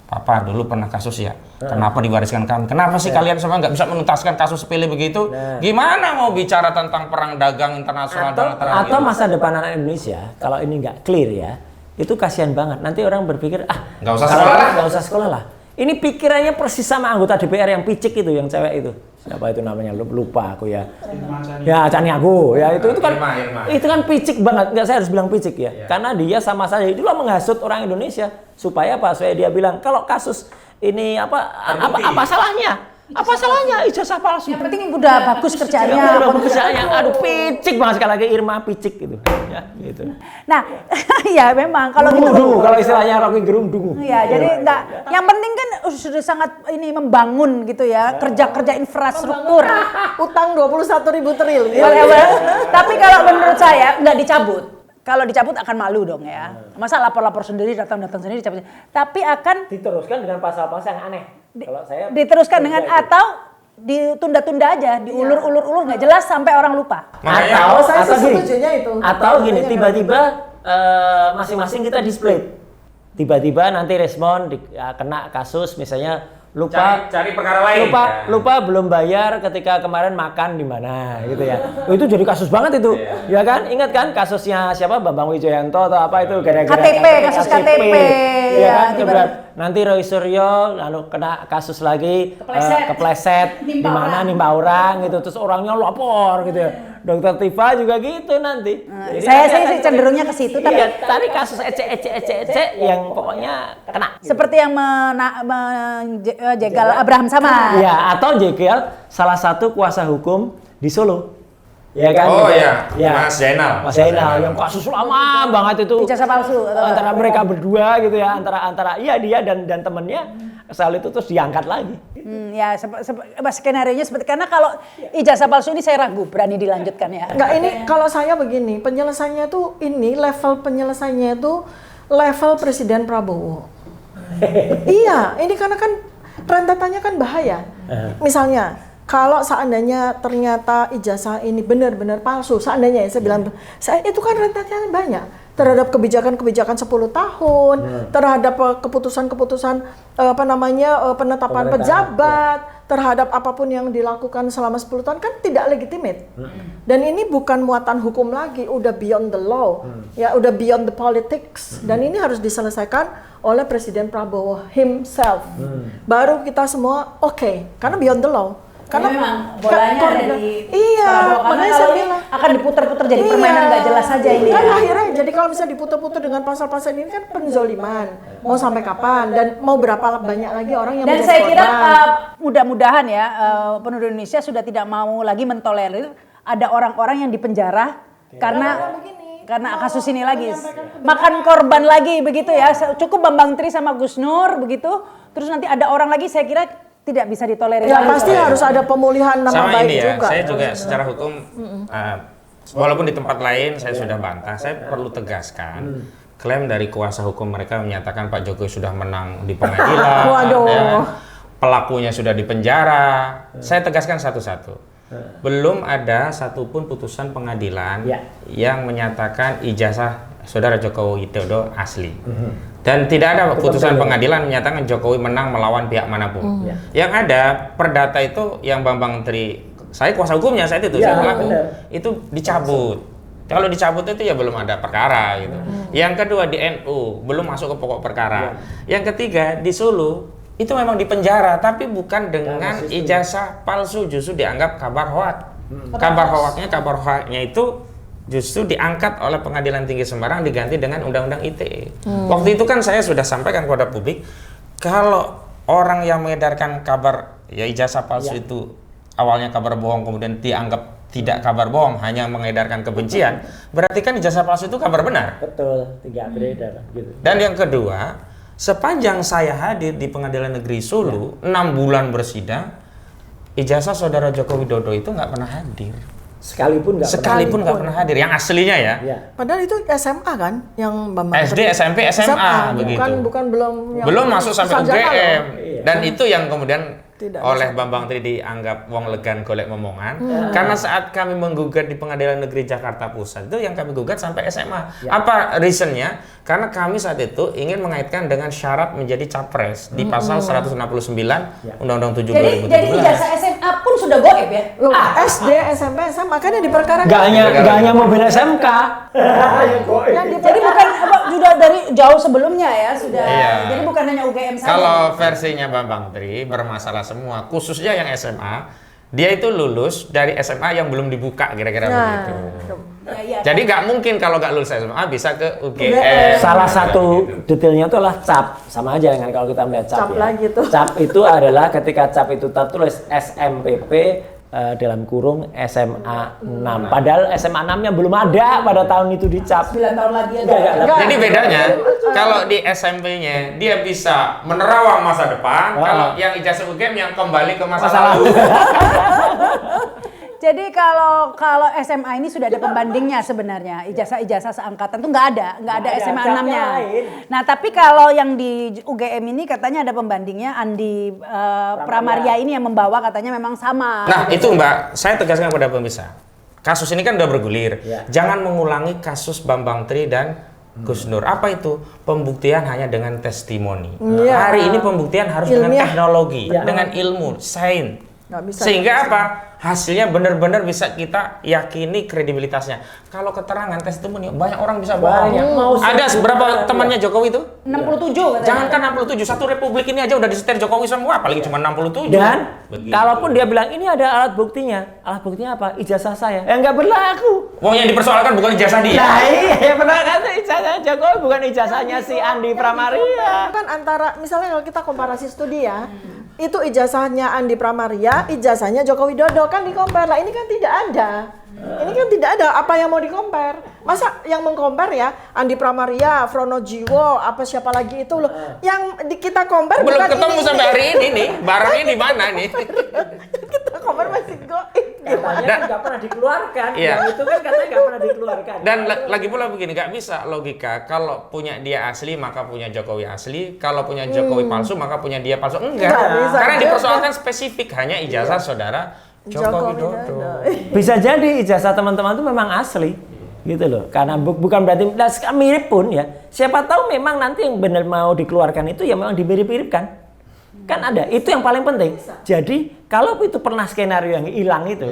Papa dulu pernah kasus ya, kenapa diwariskan kami? Kenapa sih kalian semua nggak bisa menuntaskan kasus sepele begitu? Gimana mau bicara tentang perang dagang internasional atau masa depan anak Indonesia kalau ini nggak clear ya, itu kasihan banget. Nanti orang berpikir nggak usah sekolah lah. Nggak usah sekolah lah. Ini pikirannya persis sama anggota DPR yang picik itu, yang cewek itu. Siapa itu namanya? Lupa aku ya. Ya Caniago ya itu kan Irma. itu kan picik banget. Nggak, saya harus bilang picik ya. Karena dia sama saja itulah menghasut orang Indonesia supaya apa? Supaya dia bilang kalau kasus ini apa salahnya? Apa salahnya ijazah palsu? Yang penting udah bagus kerjaannya. Bagus kerjaannya. Aduh picik banget sekali lagi Irma picik gitu. Ya gitu. Nah, ya memang kalau gitu. Kalau istilahnya Rocky Gerung dungu. Ya, jadi enggak. Yang penting kan sudah sangat ini membangun gitu ya, kerja infrastruktur. Utang 21.000 triliun. Tapi kalau menurut saya nggak dicabut. Kalau dicabut akan malu dong ya. Masa lapor-lapor sendiri, datang-datang sendiri dicabut. Tapi akan diteruskan dengan pasal-pasal yang aneh. Kalau saya diteruskan dengan atau ditunda-tunda aja, diulur-ulur nggak jelas sampai orang lupa. Atau saya setujunya itu. Atau gini, tiba-tiba masing-masing kita display. Tiba-tiba nanti respon kena kasus misalnya lupa cari perkara lain. Lupa belum bayar ketika kemarin makan di mana gitu ya. Itu jadi kasus banget itu. Ya kan? Ingat kan kasusnya siapa Bambang Wijoyanto atau apa itu gara-gara kasus KTP. Ya kan? Nanti Roy Suryo lalu kena kasus lagi kepleset di mana nimba orang gitu terus orangnya lapor gitu ya. Dokter Tifa juga gitu nanti. Jadi saya sih cenderungnya ke situ tapi tadi kasus ece yang pokoknya kena. Seperti yang jegal Abraham Samad. Ya, atau jegal salah satu kuasa hukum di Solo. Ya kan? Mas Zainal. Mas Zainal yang kasus lama banget itu. Ijazah palsu antara mereka berdua gitu ya, antara dia dan temennya soal itu terus diangkat lagi. Ya skenario-nya seperti karena kalau ijazah palsu ini saya ragu berani dilanjutkan ya. Enggak, ini kalau saya begini, penyelesaiannya tuh level penyelesaiannya itu level Presiden Prabowo. Iya, ini karena kan rentetannya kan bahaya. Misalnya kalau seandainya ternyata ijazah ini benar-benar palsu, seandainya ya saya bilang, itu kan rentetannya banyak terhadap kebijakan-kebijakan 10 tahun, terhadap keputusan-keputusan penetapan pejabat, terhadap apapun yang dilakukan selama 10 tahun kan tidak legitimate. Dan ini bukan muatan hukum lagi, udah beyond the law, ya udah beyond the politics. Dan ini harus diselesaikan oleh Presiden Prabowo himself. Baru kita semua karena beyond the law. Karena memang bolanya ada di makanya saya bilang akan diputar-putar jadi permainan nggak jelas saja ini. Kan akhirnya jadi kalau bisa diputar-putar dengan pasal-pasal ini kan penzoliman. Mau sampai kapan dan mau berapa banyak lagi orang yang dan saya kira mudah-mudahan ya penduduk Indonesia sudah tidak mau lagi mentolerir ada orang-orang yang dipenjara karena kasus ini lagi makan korban lagi begitu ya. Cukup Bambang Tri sama Gus Nur begitu. Terus nanti ada orang lagi saya kira tidak bisa ditolerir. Ya pasti harus ada pemulihan nama baik ini ya, juga. saya juga secara hukum, walaupun di tempat lain saya sudah bantah, saya perlu tegaskan. Klaim dari kuasa hukum mereka menyatakan Pak Jokowi sudah menang di pengadilan. Waduh. pelakunya sudah dipenjara. Saya tegaskan satu-satu. Belum ada satupun putusan pengadilan yang menyatakan ijazah Saudara Joko Widodo asli. Dan tidak ada putusan pengadilan menyatakan Jokowi menang melawan pihak manapun. Yang ada perdata itu yang Bambang Tri, saya kuasa hukumnya saat itu, saya pelaku, itu dicabut. Kalau dicabut itu ya belum ada perkara gitu. Yang kedua di NU belum masuk ke pokok perkara. Yang ketiga di Solo itu memang di penjara, tapi bukan dengan ijazah palsu, justru dianggap kabar hoak. Kabar hoaknya itu justru diangkat oleh Pengadilan Tinggi Semarang diganti dengan Undang-Undang ITE. Waktu itu kan saya sudah sampaikan kepada publik, kalau orang yang mengedarkan kabar ya ijazah palsu itu awalnya kabar bohong kemudian dianggap tidak kabar bohong, hanya mengedarkan kebencian, berarti kan ijazah palsu itu kabar benar. Betul, tidak beredar gitu. Dan yang kedua, sepanjang saya hadir di Pengadilan Negeri Solo 6 bulan bersidang, ijazah Saudara Joko Widodo itu nggak pernah hadir. Sekalipun nggak pernah hadir, yang aslinya ya. Padahal itu SMA kan yang Bambang. SD, SMP, SMA begitu. Bukan belum. Belum masuk sampai UGM. Dan itu yang kemudian Tidak oleh Bambang Tri dianggap wong legan golek momongan. Karena saat kami menggugat di Pengadilan Negeri Jakarta Pusat itu yang kami gugat sampai SMA. Apa reasonnya? Karena kami saat itu ingin mengaitkan dengan syarat menjadi capres di pasal 169 Undang-Undang 7 2017. Jadi ijazah SMA pun sudah goib ya? SD, SMP, SMA makanya diperkarakan. Gak hanya mobil SMK. Jadi bukan sudah dari jauh sebelumnya ya sudah. Iya. Jadi bukan hanya UGM saja. Kalau versinya Bambang Tri bermasalah semua, khususnya yang SMA. Dia itu lulus dari SMA yang belum dibuka kira-kira begitu. Ya, Jadi nggak mungkin kalau nggak lulus SMA bisa ke UGM. Salah satu detailnya itu adalah cap, sama aja dengan kalau kita melihat cap, Cap ya. lagi tuh. Cap itu adalah ketika cap itu tertulis SMPP dalam kurung SMA 6. Padahal SMA 6-nya belum ada pada tahun itu dicap. 9 tahun lagi ya. Jadi bedanya kalau di SMP-nya dia bisa menerawang masa depan, kalau yang ijazah UGM yang kembali ke masa lalu. Jadi kalau SMA ini sudah ada pembandingnya sebenarnya, ijazah seangkatan tuh nggak ada SMA 6-nya. Nah tapi kalau yang di UGM ini katanya ada pembandingnya, Andi Pramaria ini yang membawa katanya memang sama. Nah itu Mbak, saya tegaskan kepada pemirsa, kasus ini kan udah bergulir, jangan mengulangi kasus Bambang Tri dan Gus Nur. Apa itu? Pembuktian hanya dengan testimoni. Hari ini pembuktian harus dengan teknologi, dengan ilmu, sains. Sehingga apa? Hasilnya benar-benar bisa kita yakini kredibilitasnya. Kalau keterangan testimoni banyak orang bisa bohong. Ada berapa temannya Jokowi itu? 67 katanya. Jangankan 67, satu republik ini aja udah disetir Jokowi semua, apalagi cuma 67. Dan begitu. kalaupun dia bilang ini ada alat buktinya apa? Ijazah saya. Nggak berlaku. Wong yang dipersoalkan bukan ijazah dia. Nah iya, benar kata ijazah Jokowi bukan ijazahnya si Andi Pramaria. Kan antara misalnya kalau kita komparasi studi ya, itu ijazahnya Andi Pramaria, ijazahnya Joko Widodo kan di-compare lah. Ini kan tidak ada. Ini kan tidak ada apa yang mau di-compare. Masa yang meng-compare ya Andi Pramaria, Fronojiwo, apa siapa lagi itu loh. Yang kita compare Belum bukan ketemu ini. sampai hari ini nih. Barangnya di mana nih? Kita compare masih goib. Katanya nggak pernah dikeluarkan. Iya. Yang itu kan katanya nggak pernah dikeluarkan. Dan lagi pula begini, nggak bisa logika. Kalau punya dia asli maka punya Jokowi asli. Kalau punya Jokowi palsu maka punya dia palsu. Enggak. Nggak bisa Karena juga. dipersoalkan spesifik hanya ijazah saudara Joko Widodo. Bisa jadi ijazah teman-teman itu memang asli gitu loh, karena bukan berarti mirip pun ya, siapa tahu memang nanti yang benar mau dikeluarkan itu ya memang dimirip-miripkan kan ada, itu yang paling penting. Jadi kalau itu pernah skenario yang hilang itu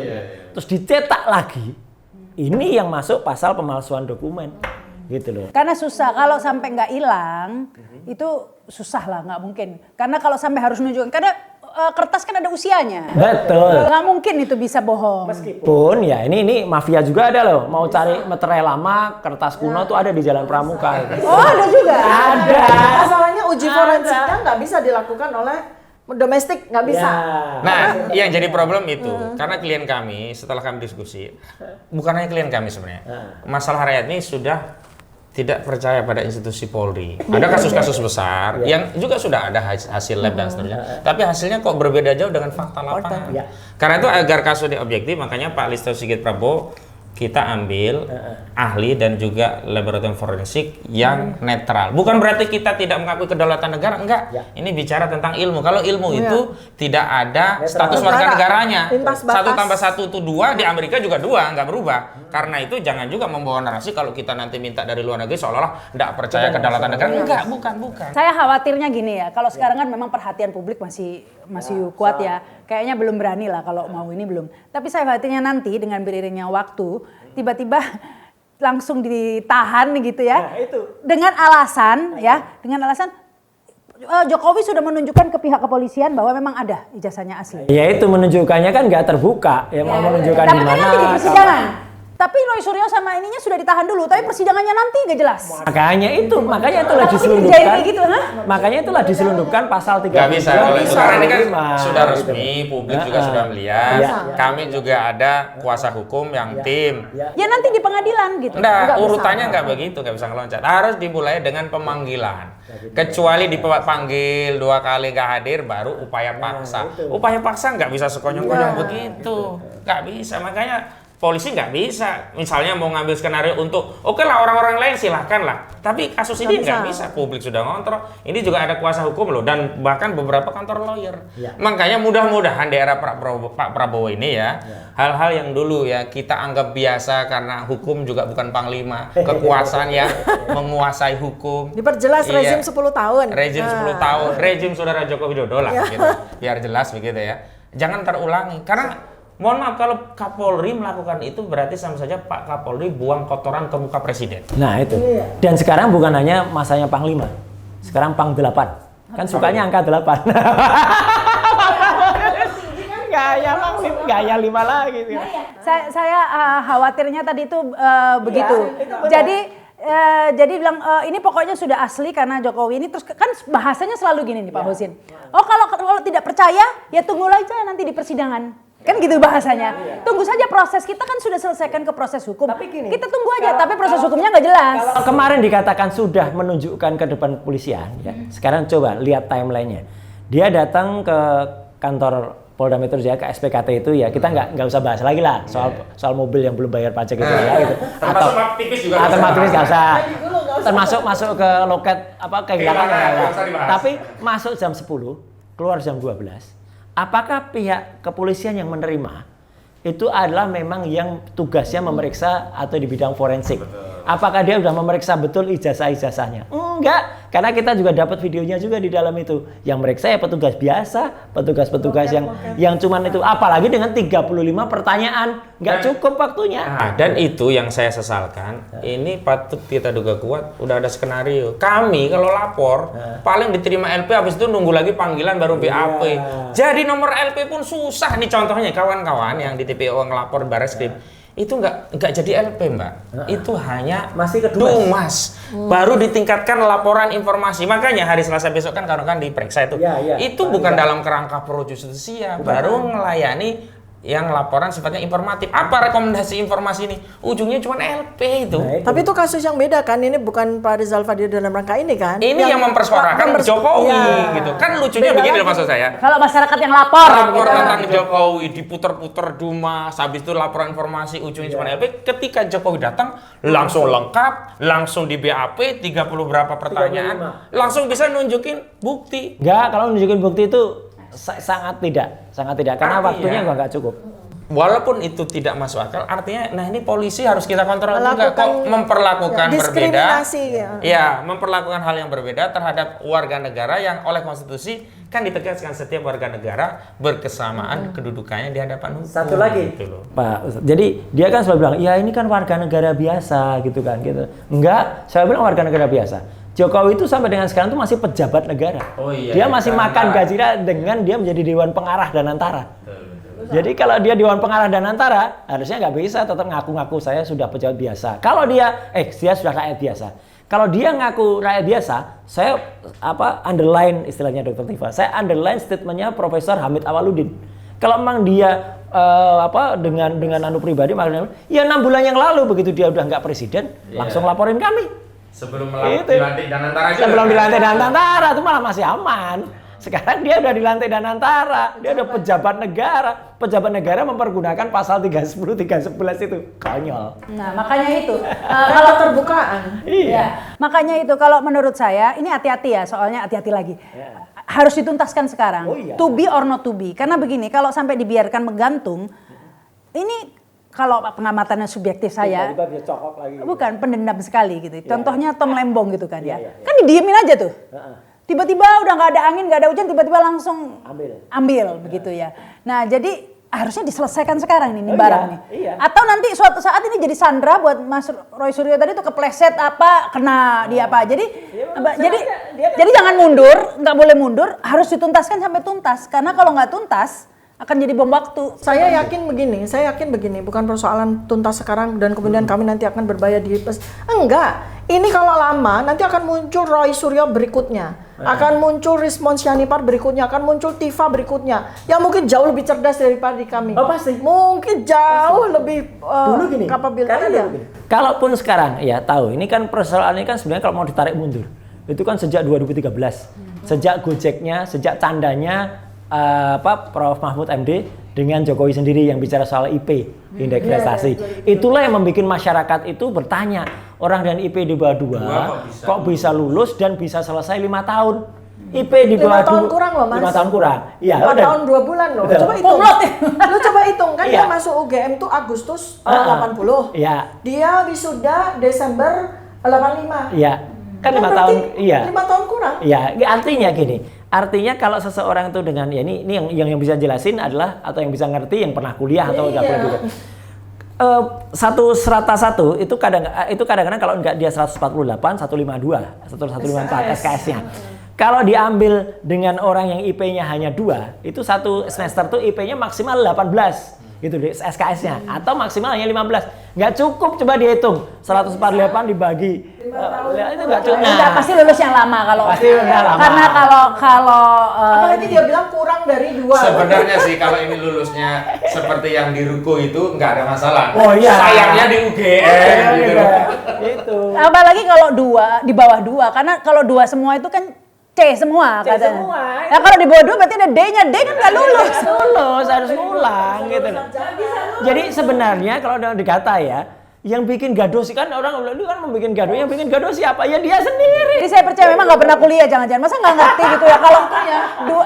terus dicetak lagi, ini yang masuk pasal pemalsuan dokumen gitu loh. Karena susah, kalau sampai nggak hilang, itu susah lah, nggak mungkin. Karena kalau sampai harus nunjukin, karena kertas kan ada usianya. Betul. Nggak mungkin itu bisa bohong. Meskipun ya ini mafia juga ada loh, mau cari meterai lama, kertas kuno tuh ada di Jalan Pramuka. Oh ada juga? Ada. Masalahnya uji forensiknya nggak bisa dilakukan oleh domestik, nggak bisa. Nah, yang jadi problem itu karena klien kami setelah kami diskusi, bukan hanya klien kami sebenarnya, masalah rakyat ini sudah tidak percaya pada institusi Polri. Ada kasus-kasus besar yang juga sudah ada hasil lab dan seterusnya, tapi hasilnya kok berbeda jauh dengan fakta lapangan. Karena itu agar kasus ini objektif, makanya Pak Listio Sigit Prabowo kita ambil ahli dan juga laboratorium forensik yang netral. Bukan berarti kita tidak mengakui kedaulatan negara, enggak. Ini bicara tentang ilmu. Kalau ilmu itu tidak ada status warga negaranya. 1+1 itu 2, di Amerika juga 2, nggak berubah. Karena itu jangan juga membawa narasi kalau kita nanti minta dari luar negeri seolah-olah nggak percaya kedaulatan negara. Enggak, bukan. Saya khawatirnya gini ya, kalau sekarang kan memang perhatian publik masih kuat ya. Kayaknya belum berani lah kalau mau ini belum. Tapi saya khawatirnya nanti dengan beriringnya waktu, tiba-tiba langsung ditahan gitu ya. Nah, itu. Dengan alasan Jokowi sudah menunjukkan ke pihak kepolisian bahwa memang ada ijazahnya asli. Ya itu menunjukkannya kan nggak terbuka. Ya mau menunjukkan di Tapi kan mana. nanti di persidangan. Tapi Roy Suryo sama ininya sudah ditahan dulu, tapi persidangannya nanti nggak jelas. Makanya itulah Kerjain diselundupkan. kayak gitu, hah? Makanya itulah diselundupkan pasal 3. Nggak bisa, kalau itu karena ini kan sudah resmi, publik juga sudah melihat. Kami juga ada kuasa hukum yang tim. Ya nanti di pengadilan gitu. Nggak, urutannya nggak begitu, nggak bisa ngeloncat. Harus dimulai dengan pemanggilan. Kecuali dipanggil 2 kali nggak hadir, baru upaya paksa. Upaya paksa nggak bisa sekonyong-konyong begitu. Nggak bisa, makanya polisi nggak bisa, misalnya mau ngambil skenario untuk, oke lah orang-orang lain silahkan lah. Tapi kasus ini nggak bisa, publik sudah ngontrol. Ini juga ada kuasa hukum loh, dan bahkan beberapa kantor lawyer. Makanya mudah-mudahan di era Pak Prabowo ini ya, hal-hal yang dulu ya kita anggap biasa karena hukum juga bukan panglima, kekuasaan yang menguasai hukum. Diperjelas rezim 10 tahun. Rezim 10 tahun, rezim Saudara Joko Widodo lah, gitu. Biar jelas begitu ya. Jangan terulangi, karena mohon maaf kalau Kapolri melakukan itu berarti sama saja Pak Kapolri buang kotoran ke muka presiden. Nah itu. Dan sekarang bukan hanya masanya Panglima. Sekarang Pang 8. Kan sukanya angka 8. Gaya 5 lagi. Saya khawatirnya tadi itu begitu. Jadi bilang ini pokoknya sudah asli karena Jokowi ini, terus kan bahasanya selalu gini nih Pak Husin. Oh kalau tidak percaya ya tunggu aja nanti di persidangan. Kan gitu bahasanya. Tunggu saja proses, kita kan sudah selesaikan ke proses hukum. Kita tunggu aja, tapi proses hukumnya nggak jelas. Kalau kemarin dikatakan sudah menunjukkan ke depan kepolisian, ya. Sekarang coba lihat timelinenya. Dia datang ke kantor Polda Metro Jaya, ke SPKT itu ya, kita nggak usah bahas lagi lah soal mobil yang belum bayar pajak itu ya gitu. Termasuk tipis juga. Tipis nggak usah. Termasuk masuk ke loket kehilangan. Tapi masuk jam 10, keluar jam 12. Apakah pihak kepolisian yang menerima itu adalah memang yang tugasnya memeriksa atau di bidang forensik? Apakah dia sudah memeriksa betul ijazah-ijazahnya? Enggak, karena kita juga dapat videonya juga di dalam itu. Yang meriksa ya petugas biasa, petugas-petugas yang cuman itu. Apalagi dengan 35 pertanyaan, nggak cukup waktunya. Nah, dan itu yang saya sesalkan. Ini patut kita duga kuat, udah ada skenario. Kami kalau lapor, paling diterima LP, habis itu nunggu lagi panggilan baru BAP. Jadi nomor LP pun susah. Nih contohnya kawan-kawan yang di TPO ngelapor Barreskrim. Itu nggak jadi LP mbak, itu hanya masih Dumas, baru ditingkatkan laporan informasi. Makanya hari Selasa besok kan kalau diperiksa itu, itu bukan dalam kerangka pro justisia, baru melayani yang laporan sifatnya informatif. Apa rekomendasi informasi ini? Ujungnya cuma LP itu. Tapi itu kasus yang beda kan, ini bukan Pak Rizal Fadil dalam rangka ini kan? Ini yang mempersuarakan Jokowi gitu. Kan lucunya begini loh maksud saya. Kalau masyarakat yang lapor Tentang Jokowi diputer-puter Dumas, habis itu laporan informasi ujungnya cuma LP. Ketika Jokowi datang langsung lengkap, langsung di BAP 30 berapa pertanyaan, langsung bisa nunjukin bukti. Enggak, kalau nunjukin bukti itu sangat tidak karena waktunya nggak cukup. Walaupun itu tidak masuk akal, artinya nah ini polisi harus kita kontrol juga kok memperlakukan berbeda. Ya, memperlakukan hal yang berbeda terhadap warga negara yang oleh konstitusi kan ditegaskan setiap warga negara berkesamaan kedudukannya di hadapan hukum. Satu lagi, gitu loh. Pak. Jadi dia kan selalu bilang, ya ini kan warga negara biasa gitu kan gitu. Enggak, saya bilang warga negara biasa. Jokowi itu sampai dengan sekarang tuh masih pejabat negara. Dia masih makan gaji dengan dia menjadi Dewan Pengarah dan Antara. Jadi kalau dia Dewan Pengarah dan Antara, harusnya nggak bisa tetap ngaku-ngaku saya sudah pejabat biasa. Kalau dia sudah rakyat biasa. Kalau dia ngaku rakyat biasa, saya underline istilahnya Dr. Tifa. Saya underline statementnya Profesor Hamid Awaludin. Kalau memang dia dengan pribadi, makanya ya 6 bulan yang lalu begitu dia udah nggak presiden, langsung laporin kami. Sebelum dilantik dan Antara juga. Sebelum dilantik dan Antara itu malah masih aman. Sekarang dia udah di lantai Danantara, dia udah pejabat negara. Pejabat negara mempergunakan pasal 310, 311 itu. Konyol. Nah, makanya itu. Kalau terbukaan. Iya. Makanya itu kalau menurut saya ini hati-hati ya, soalnya hati-hati lagi. Harus dituntaskan sekarang. Oh iya. To be or not to be. Karena begini, kalau sampai dibiarkan menggantung, ini kalau pengamatannya subjektif saya, Tiba-tiba dia cokok lagi. bukan pendendam sekali gitu. Contohnya Tom Lembong gitu kan ya. Iya. Kan didiemin aja tuh. Tiba-tiba udah nggak ada angin, nggak ada hujan, tiba-tiba langsung ambil begitu ya. Nah, jadi harusnya diselesaikan sekarang nih barang nih. Iya. Atau nanti suatu saat ini jadi sandra buat Mas Roy Suryo tadi tuh kepleset apa, kena dia apa. Jadi jadi jangan mundur, nggak boleh mundur, harus dituntaskan sampai tuntas. Karena kalau nggak tuntas akan jadi bom waktu. Saya yakin begini, bukan persoalan tuntas sekarang dan kemudian kami nanti akan berbahaya di enggak. Ini kalau lama nanti akan muncul Roy Suryo berikutnya. Akan muncul Rismon Sianipar berikutnya, akan muncul Tifa berikutnya. Yang mungkin jauh lebih cerdas daripada kami. Oh pasti. Mungkin jauh lebih Dulu gini, kapabilitas. kalaupun sekarang ya tahu, ini kan persoalan ini kan sebenarnya kalau mau ditarik mundur, itu kan sejak 2013, sejak Gojeknya, sejak candanya Prof Mahfud MD dengan Jokowi sendiri yang bicara soal IP, indeks prestasi. Itulah yang membuat masyarakat itu bertanya, orang dengan IP di bawah 2 kok bisa lulus dan bisa selesai 5 tahun? IP di bawah 5 tahun kurang loh, Mas. 5 tahun kurang. Iya, 4 tahun 2 bulan loh. Betul. Coba hitung. Lu coba hitung kan Iya. dia masuk UGM tuh Agustus 80. Iya. Dia wisuda Desember 85. Iya. Kan 5 berarti tahun, iya. 5 tahun kurang. Iya, artinya gini. Artinya kalau seseorang itu dengan ya ini yang bisa jelasin adalah atau yang bisa ngerti yang pernah kuliah atau nggak pernah juga. Satu serata satu itu kadang-kadang kalau nggak dia 148, 152, 154 SKS-nya. Kalau diambil dengan orang yang IP-nya hanya 2, itu satu semester tuh IP-nya maksimal 18 gitu deh SKS-nya atau maksimal hanya 15. Nggak cukup, coba dihitung 148 dibagi itu nggak cukup. Enggak, pasti lulus yang lama kalau Pasti yang lama. karena kalau Apalagi dia bilang kurang dari 2. Sebenarnya sih kalau ini lulusnya seperti yang di Ruko itu nggak ada masalah. Oh iya. Sayangnya di UGM gitu. Itu. apalagi kalau 2 di bawah 2 karena kalau 2 semua itu kan C semua C katanya. semua. Nah kalau di bawah 2 berarti ada D-nya, D kan nggak lulus. Lulus harus ngulang gitu. Jadi sebenarnya kalau udah dikata ya, yang bikin gaduh sih kan orang lu kan membuat gaduh, yang bikin gaduh siapa? Ya dia sendiri. Jadi saya percaya memang nggak pernah kuliah, jangan-jangan masa nggak ngerti gitu ya kalau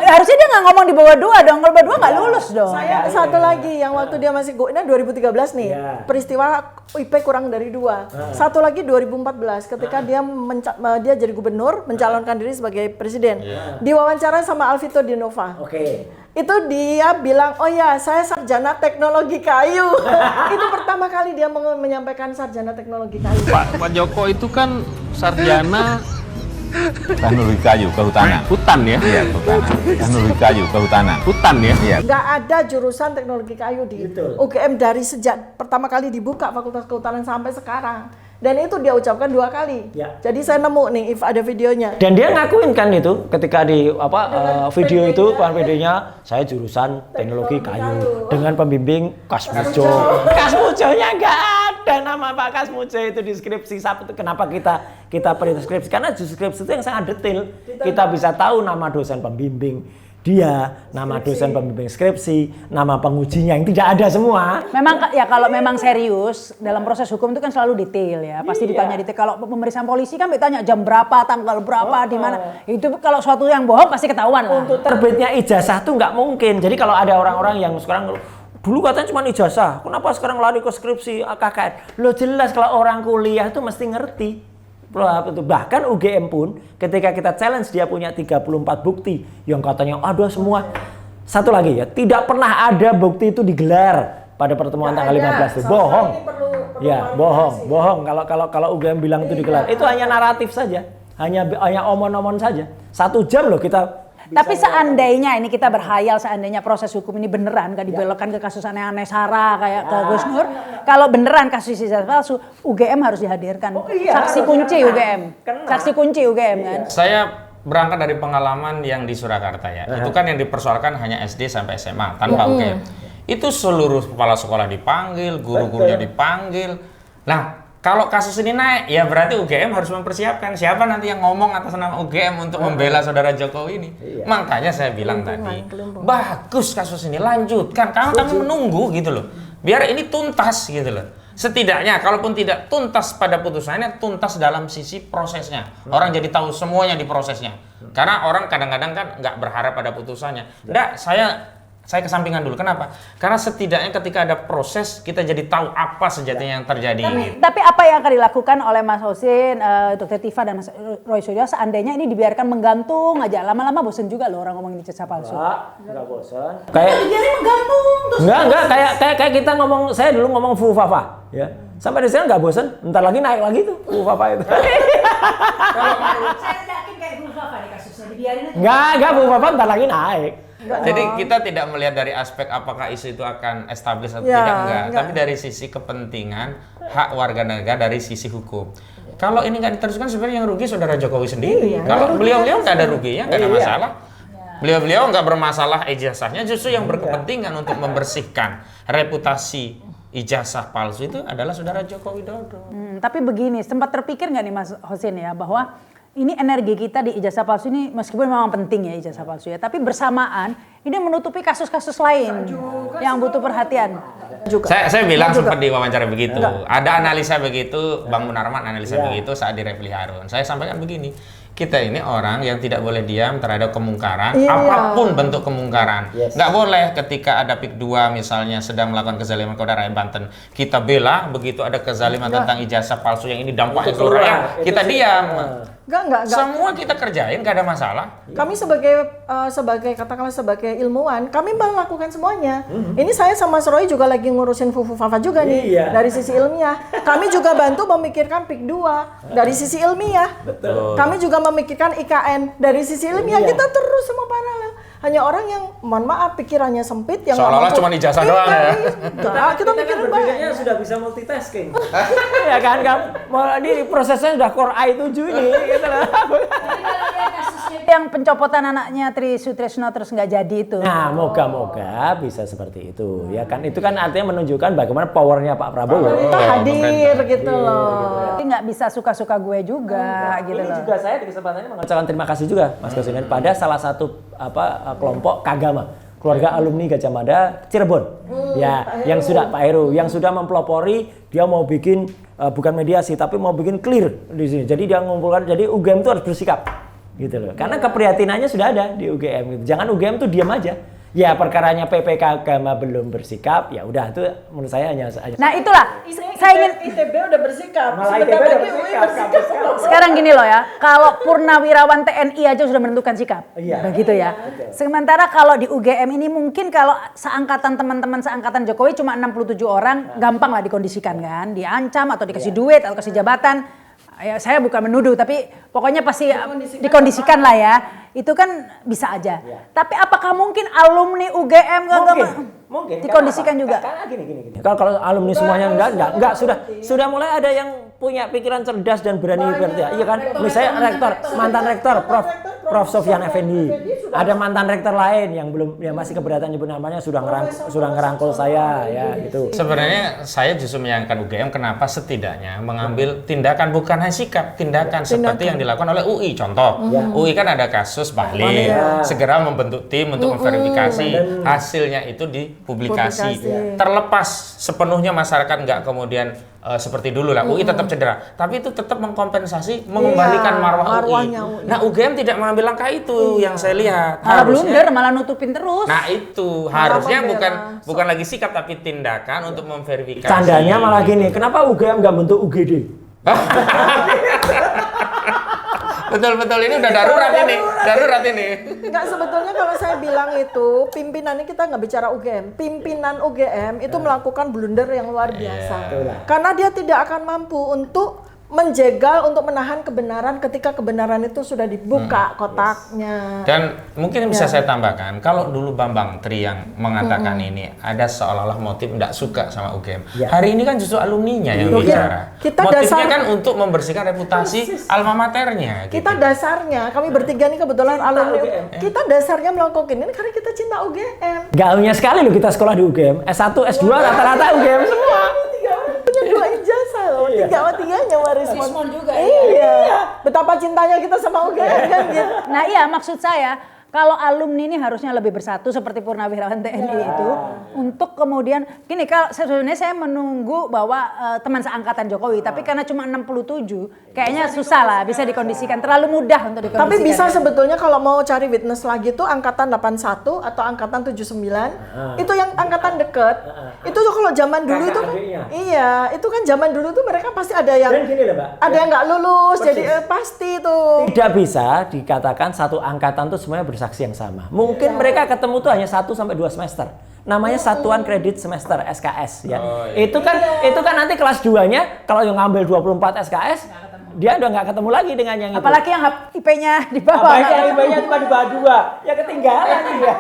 harusnya dia nggak ngomong di bawah 2 dong, kalau bawah 2 nggak lulus dong. Saya satu lagi yang waktu dia masih ini 2013 nih. Ya. Peristiwa IP kurang dari 2. Satu lagi 2014 ketika dia jadi gubernur mencalonkan diri sebagai presiden. Diwawancara sama Alvito Dinova. Oke. Itu dia bilang, oh ya saya sarjana teknologi kayu. Itu pertama kali dia menyampaikan sarjana teknologi kayu. Pak Joko itu kan sarjana Teknologi kayu, kehutanan. hutan ya? Iya, kehutanan. Teknologi kayu, kehutanan. Hutan ya? Iya. Nggak ada jurusan teknologi kayu di UGM dari sejak pertama kali dibuka Fakultas Kehutanan sampai sekarang. Dan itu dia ucapkan 2 kali. Ya. Jadi saya nemu nih, if ada videonya. Dan dia ngakuin kan itu ketika di video itu videonya saya jurusan teknologi kayu dengan pembimbing Kasmujo. Kasmujonya nggak ada nama Pak Kasmujo itu di skripsi. Kenapa kita perlu skripsi? Karena skripsi itu yang sangat detail. Kita bisa tahu nama dosen pembimbing dia, nama dosen pembimbing skripsi, nama pengujinya yang tidak ada semua. Memang ya kalau memang serius dalam proses hukum itu kan selalu detail ya. Pasti ditanya detail. Kalau pemeriksaan polisi kan ditanya jam berapa, tanggal berapa, di mana. Itu kalau suatu yang bohong pasti ketahuan lah. Untuk terbitnya ijazah tuh nggak mungkin. Jadi kalau ada orang-orang yang sekarang dulu katanya cuma ijazah, kenapa sekarang lari ke skripsi KKN? Lo jelas kalau orang kuliah tuh mesti ngerti. Bahkan UGM pun ketika kita challenge dia punya 34 bukti yang katanya ada semua. Satu lagi ya, tidak pernah ada bukti itu digelar pada pertemuan tanggal 15 itu. Bohong. Ya, bohong. Kalau UGM bilang itu digelar, itu hanya naratif saja. Hanya omon-omon saja. 1 jam loh kita. Tapi seandainya ini kita berhayal seandainya proses hukum ini beneran gak dibelokkan ke kasus aneh-aneh Sarah kayak ke Gus Nur. Kalau beneran kasus ijazah palsu, UGM harus dihadirkan. Saksi kunci UGM. Saksi kunci UGM kan. Saya berangkat dari pengalaman yang di Surakarta ya. Itu kan yang dipersoalkan hanya SD sampai SMA tanpa UGM. Itu seluruh kepala sekolah dipanggil, guru-gurunya dipanggil. Nah, Kalau kasus ini naik, ya berarti UGM harus mempersiapkan siapa nanti yang ngomong atas nama UGM untuk membela saudara Jokowi ini. Makanya saya bilang tadi, bagus kasus ini, lanjutkan. Kami menunggu gitu loh. Biar ini tuntas gitu loh. Setidaknya, kalaupun tidak tuntas pada putusannya, tuntas dalam sisi prosesnya. Orang jadi tahu semuanya di prosesnya. Karena orang kadang-kadang kan nggak berharap pada putusannya. Nggak, saya kesampingan dulu. Kenapa? Karena setidaknya ketika ada proses, kita jadi tahu apa sejatinya yang terjadi. Tapi apa yang akan dilakukan oleh Mas Husin, Dr. Tifa dan Mas Roy Suryo seandainya ini dibiarkan menggantung aja, lama-lama bosen juga loh orang ngomongin ijazah palsu. Enggak bosan. Kayak Dibiarin menggantung terus. enggak kayak kita ngomong, saya dulu ngomong fufafa, ya. Sampai di sana enggak bosan, entar lagi naik lagi tuh fufafa itu. Saya yakin kayak Bu Fafa nih kasusnya dibiarin aja. Enggak fufafa entar lagi naik. Jadi kita tidak melihat dari aspek apakah isu itu akan establis atau Ya, tidak, enggak. enggak. Tapi dari sisi kepentingan hak warga negara, dari sisi hukum. Kalau ini nggak diteruskan, sebenarnya yang rugi saudara Jokowi sendiri. Kalau beliau-beliau nggak ada ruginya, nggak ada masalah. Beliau-beliau nggak bermasalah ijazahnya, justru yang berkepentingan untuk membersihkan reputasi ijazah palsu itu adalah saudara Joko Widodo. Tapi begini, sempat terpikir nggak nih Mas Husin ya bahwa ini energi kita di ijazah palsu ini meskipun memang penting ya ijazah palsu ya, tapi bersamaan ini menutupi kasus-kasus lain yang butuh perhatian. Saya bilang sempat di wawancara begitu. Ada analisa begitu, Bang Munarman analisa begitu saat di Refli Harun. Saya sampaikan begini, kita ini orang yang tidak boleh diam terhadap kemungkaran, apapun bentuk kemungkaran. Nggak boleh ketika ada PIK 2 misalnya sedang melakukan kezaliman kepada rakyat Banten, kita bela, begitu ada kezaliman tentang ijazah palsu yang ini dampaknya ke rakyat, kita diam. Enggak. Semua kita kerjain, nggak ada masalah. Kami sebagai katakanlah sebagai ilmuwan, kami melakukan semuanya. Ini saya sama Mas Roy juga lagi ngurusin Fufu Fafa juga nih dari sisi ilmiah. Kami juga bantu memikirkan PIK 2 dari sisi ilmiah. Kami juga memikirkan IKN dari sisi ilmiah. Kita terus semua paralel. Hanya orang yang mohon maaf pikirannya sempit yang Seolah-olah cuma ijazah doang ya. Kita mikirin berbedanya banyak. sudah bisa multitasking. Ya kan, ini prosesnya sudah core I7 ini gitu lah. Yang pencopotan anaknya Tri Sutrisno terus nggak jadi itu. Nah, moga-moga bisa seperti itu. Ya kan, itu kan artinya menunjukkan bagaimana powernya Pak Prabowo. Kita hadir gitu loh. Tapi nggak bisa suka-suka gue juga gitu Ini loh. juga saya di kesempatan ini mengucapkan terima kasih juga Mas Kusinen pada salah satu kelompok Kagama, keluarga alumni Gajah Mada Cirebon. Yang sudah Pak Heru yang sudah mempelopori, dia mau bikin bukan mediasi tapi mau bikin clear di sini. Jadi dia mengumpulkan, jadi UGM itu harus bersikap gitu loh. Karena keprihatinannya sudah ada di UGM gitu. Jangan UGM tuh diam aja. Ya perkaranya PPK Agama belum bersikap, ya udah itu menurut saya hanya aja. Nah itulah, saya ingin ITB udah bersikap. Malah Sebentar ITB udah lagi UI bersikap. bersikap. sekarang gini loh ya, kalau purnawirawan TNI aja sudah menentukan sikap, begitu ya. Sementara kalau di UGM ini mungkin kalau seangkatan teman-teman seangkatan Jokowi cuma 67 orang, gampang lah dikondisikan kan, diancam atau dikasih duit atau kasih jabatan. Ya, saya bukan menuduh, tapi pokoknya pasti dikondisikan lah ya. Itu kan bisa aja. Tapi apakah mungkin alumni UGM Mungkin dikondisikan juga? Karena gini. Kalau alumni semuanya enggak sudah mulai ada yang punya pikiran cerdas dan berani berarti ya. Iya kan? Misalnya mantan rektor Prof Sofyan Effendi. Ada mantan rektor lain yang masih keberatan nyebut namanya sudah ngerangkul saya ya gitu. Sebenarnya saya justru menyayangkan UGM kenapa setidaknya mengambil tindakan bukan hanya sikap, tindakan seperti yang dilakukan oleh UI. Contoh, UI kan ada kasus Bahlil, segera membentuk tim untuk memverifikasi, hasilnya itu dipublikasi. Terlepas sepenuhnya masyarakat nggak kemudian seperti dulu lah, UI tetap cedera, tapi itu tetap mengkompensasi, mengembalikan marwah UI. Nah UGM tidak mengambil langkah itu yang saya lihat. Malah blunder, malah nutupin terus. Nah itu harusnya bukan lagi sikap tapi tindakan untuk memverifikasi. Candanya malah gini, kenapa UGM nggak bentuk UGD? Betul ini udah darurat ini. Enggak, sebetulnya kalau saya bilang itu pimpinannya kita nggak bicara UGM. Pimpinan UGM itu melakukan blunder yang luar biasa. Karena dia tidak akan mampu untuk menjegal, untuk menahan kebenaran ketika kebenaran itu sudah dibuka kotaknya. Dan mungkin bisa saya tambahkan, kalau dulu Bambang Tri yang mengatakan ini ada seolah-olah motif tidak suka sama UGM. Hari ini kan justru alumninya yang bicara. Motifnya kan untuk membersihkan reputasi alma maternya. Kita dasarnya, kami bertiga ini kebetulan alumni UGM. Kita dasarnya melakukan ini karena kita cinta UGM. Gaulnya sekali loh kita sekolah di UGM. S1, S2 rata-rata UGM semua. Punya 2 ijazah. Tiga-tiganya merespon. Respon juga, Iya. Betapa cintanya kita sama UGM kan gitu. Nah iya, maksud saya kalau alumni ini harusnya lebih bersatu seperti Purnawirawan TNI itu untuk kemudian gini, kalau sebenarnya saya menunggu bahwa teman seangkatan Jokowi, tapi karena cuma 67 kayaknya susah lah bisa dikondisikan, terlalu mudah untuk dikondisikan. Tapi bisa sebetulnya kalau mau cari witness lagi tuh angkatan 81 atau angkatan 79 itu yang angkatan deket. Itu tuh kalau zaman dulu itu kan, iya, itu kan zaman dulu tuh mereka pasti ada yang Dan gini loh, Mbak. ada yang nggak lulus, Persis. jadi pasti tuh. Tidak bisa dikatakan satu angkatan tuh semuanya bersaksi yang sama. Mungkin mereka ketemu tuh hanya 1 sampai 2 semester. Namanya Satuan Kredit Semester SKS ya. Itu kan nanti kelas 2-nya kalau yang ngambil 24 SKS dia udah nggak ketemu lagi dengan yang apalagi yang IP-nya di bawah. Apalagi yang IP-nya cuma di bawah 2, ya ketinggalan dia.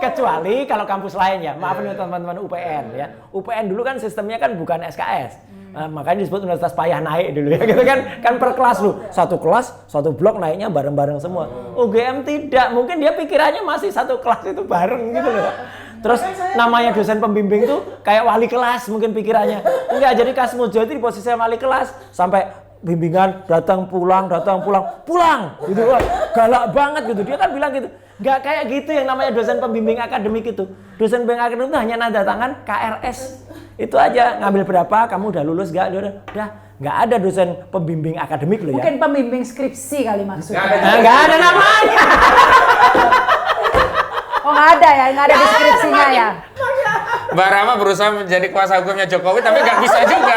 Kecuali kalau kampus lain ya, maaf nih teman-teman UPN ya. UPN dulu kan sistemnya kan bukan SKS. Makanya disebut Universitas Payah Naik dulu ya gitu kan per kelas lu. Satu kelas, satu blok naiknya bareng-bareng semua. UGM tidak, mungkin dia pikirannya masih satu kelas itu bareng gitu loh. Terus namanya dosen pembimbing tuh kayak wali kelas mungkin pikirannya. Enggak, jadi Kasmojo itu di posisi wali kelas sampai bimbingan datang pulang gitu. Wah, galak banget gitu. Dia kan bilang gitu. Enggak kayak gitu yang namanya dosen pembimbing akademik itu. Dosen pembimbing akademik itu hanya nanda tangan KRS. Itu aja, ngambil berapa, kamu udah lulus enggak? Udah. Enggak ada dosen pembimbing akademik loh ya. Mungkin pembimbing skripsi kali maksudnya. Enggak ada namanya. Oh nggak ada ya, nggak ada deskripsinya ya. Mbak Rama berusaha menjadi kuasa hukumnya Jokowi, tapi nggak bisa juga.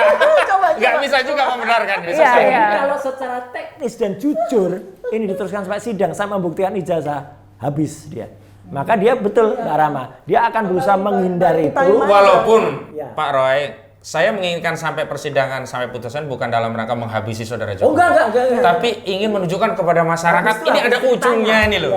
Nggak bisa juga membenarkan. Iya. Kalau secara teknis dan jujur, ini diteruskan sampai sidang, sama membuktikan ijazah, habis dia. Maka dia betul, Mbak Rama, dia akan berusaha menghindari itu. Walaupun Pak Roy, saya menginginkan sampai persidangan, sampai putusan bukan dalam rangka menghabisi saudara Jokowi. Oh enggak. Tapi ingin menunjukkan kepada masyarakat, ini ada ujungnya ini loh.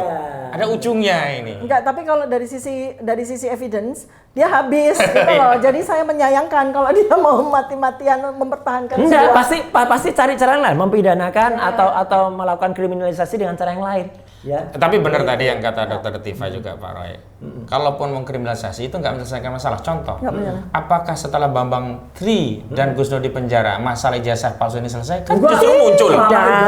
Ada ujungnya ini. Enggak, tapi kalau dari sisi evidence dia habis gitu loh. Jadi saya menyayangkan kalau dia mau mati-matian mempertahankan. Enggak, pasti cari cara lain, mempidanakan atau melakukan kriminalisasi dengan cara yang lain. Ya. Tapi benar tadi yang kata Dr. Tifa juga Pak Roy. Kalaupun mengkriminalisasi itu nggak menyelesaikan masalah. Contoh, apakah setelah Bambang Tri dan Gus Dur di penjara masalah ijazah palsu ini selesai? Kan justru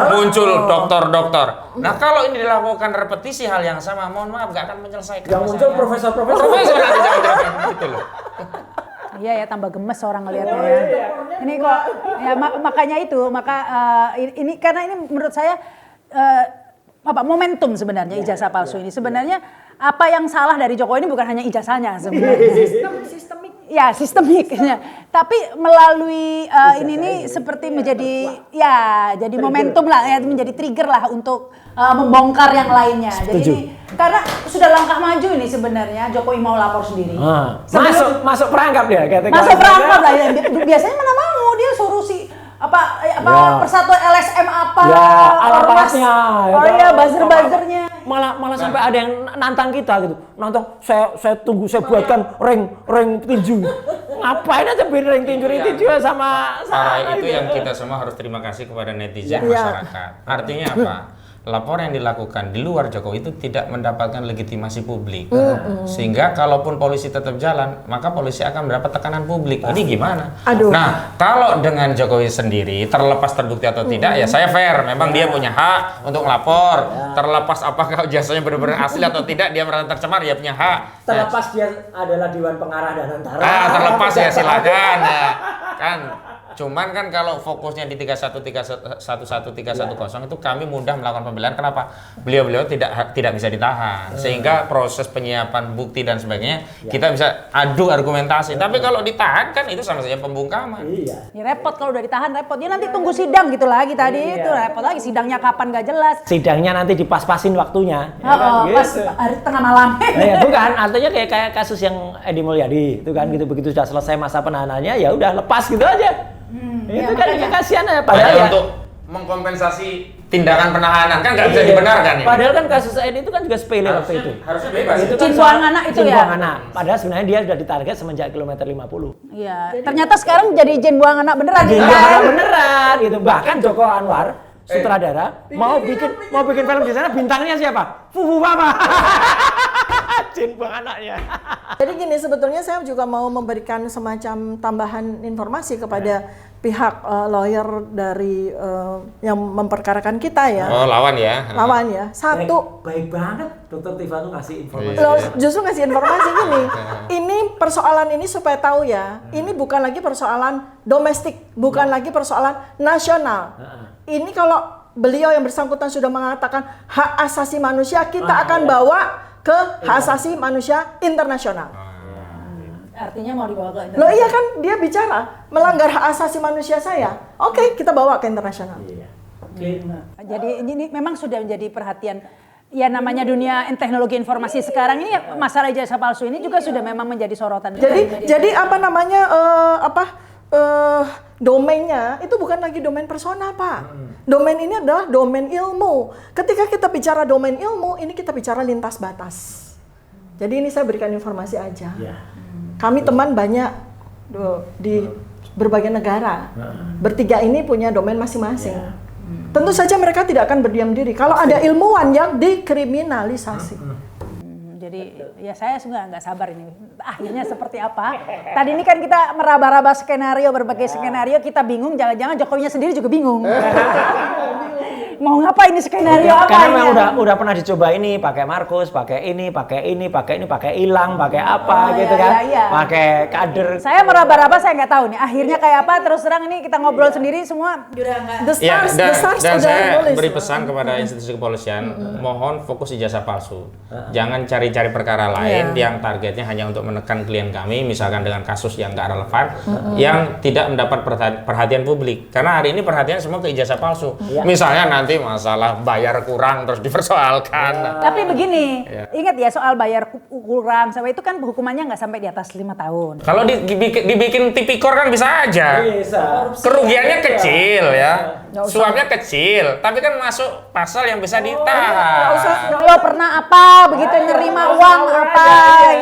muncul dokter-dokter. Nah kalau ini dilakukan repetisi hal yang sama, mohon maaf nggak akan menyelesaikan. Yang muncul profesor-profesor. Profesor nanti jangan gitu loh. Iya ya, tambah gemes orang ngelihatnya ya. Ini kok ya makanya itu, ini karena ini menurut saya momentum sebenarnya ijazah palsu ini. Sebenarnya apa yang salah dari Jokowi ini bukan hanya ijazahnya sebenarnya. Sistemik. Ya, sistemiknya. Tapi melalui ini seperti menjadi jadi momentum lah, ya, menjadi trigger lah untuk membongkar yang lainnya. Jadi ini, karena sudah langkah maju ini sebenarnya Jokowi mau lapor sendiri. Masuk perangkap dia kata. Masuk perangkap lah ya. Biasanya mana mau dia suruh si persatuan LSM alat-alatnya. Buzzer-buzzernya. Malah sampai ada yang nantang kita gitu. Nantang saya tunggu saya buatkan ring tinju. Ngapain aja bikin ring tinju sama itu yang kita semua harus terima kasih kepada netizen masyarakat. Artinya apa? Laporan yang dilakukan di luar Jokowi itu tidak mendapatkan legitimasi publik. Sehingga kalaupun polisi tetap jalan, maka polisi akan mendapat tekanan publik. Ini gimana? Nah, kalau dengan Jokowi sendiri, terlepas terbukti atau tidak, ya saya fair. Memang dia punya hak untuk melapor. Terlepas apakah jasanya benar-benar asli atau tidak, dia merasa tercemar, dia punya hak. Terlepas dia adalah Dewan Pengarah dan Antara. Terlepas ya silakan. Kan. Cuman kan kalau fokusnya di 31310 itu kami mudah melakukan pembelaan. Kenapa? Beliau tidak bisa ditahan. Sehingga proses penyiapan bukti dan sebagainya kita bisa adu argumentasi. Tapi kalau ditahan kan itu sama saja pembungkaman. Iya. Ya, repot kalau udah ditahan, repot. Dia nanti tunggu sidang gitu lagi tadi. Itu repot lagi, sidangnya kapan gak jelas. Sidangnya nanti dipas-pasin waktunya. Pas hari tengah malam. Bukan, artinya kayak kasus yang Edi Mulyadi itu kan gitu, begitu sudah selesai masa penahanannya ya udah lepas gitu aja. Itu kan kasihan ya, padahal untuk mengkompensasi tindakan penahanan kan nggak bisa dibenarkan ya. Padahal kan kasus Edi itu kan juga sepele waktu itu. Harusnya bebas. Itu Jin buang anak itu ya. Buang anak. Padahal sebenarnya dia sudah ditarget semenjak kilometer 50. Iya. Ternyata sekarang jadi Jin buang anak beneran. Jin buang anak beneran gitu. Bahkan Joko Anwar sutradara mau bikin film di sana, bintangnya siapa? Fufu Papa. rajin buang anaknya. Jadi gini, sebetulnya saya juga mau memberikan semacam tambahan informasi kepada pihak lawyer dari yang memperkarakan kita ya. Oh, lawan ya. Lawan ya. Satu, Baik banget Dokter Tifa tuh ngasih informasi. loh, justru ngasih informasi gini. Ini persoalan ini supaya tahu ya, ini bukan lagi persoalan domestik, bukan lagi persoalan nasional. Ini kalau beliau yang bersangkutan sudah mengatakan hak asasi manusia, kita akan bawa ke hak asasi manusia internasional. Artinya mau dibawa ke Loh iya kan, dia bicara melanggar hak asasi manusia saya. Oke, kita bawa ke internasional. Jadi ini memang sudah menjadi perhatian. Ya namanya dunia teknologi informasi sekarang ini masalah ijazah palsu ini juga sudah memang menjadi sorotan. Jadi apa namanya domainnya itu bukan lagi domain personal, Pak. Domain ini adalah domain ilmu. Ketika kita bicara domain ilmu, ini kita bicara lintas batas. Jadi ini saya berikan informasi aja. Kami teman banyak di berbagai negara. Bertiga ini punya domain masing-masing. Tentu saja mereka tidak akan berdiam diri kalau ada ilmuwan yang dikriminalisasi. Jadi ya saya juga nggak sabar ini. Akhirnya seperti apa? Tadi ini kan kita meraba-raba skenario, berbagai skenario, kita bingung. Jangan-jangan Jokowinya sendiri juga bingung. Mau ngapain ini skenario apa? Karena ini? memang udah pernah dicoba ini, pakai Markus, pakai ini, pakai hilang, pakai apa gitu kan? Pakai kader. Saya meraba-raba, saya nggak tahu nih. Akhirnya kayak apa? Terus terang ini kita ngobrol sendiri semua. Ya, dan sudah saya nulis. beri pesan kepada institusi kepolisian, mohon fokus ijazah palsu. Jangan cari-cari perkara lain yang targetnya hanya untuk menekan klien kami, misalkan dengan kasus yang nggak relevan, yang tidak mendapat perhatian publik. Karena hari ini perhatian semua ke ijazah palsu. Misalnya nanti masalah bayar kurang terus dipersoalkan. Tapi begini, ingat ya soal bayar kurang, sampai itu kan hukumannya nggak sampai di atas 5 tahun. Kalau dibikin tipikor kan bisa aja. Kerugiannya kecil ya. Suapnya kecil, tapi kan masuk pasal yang bisa ditahan. Lo pernah apa begitu nerima uang apa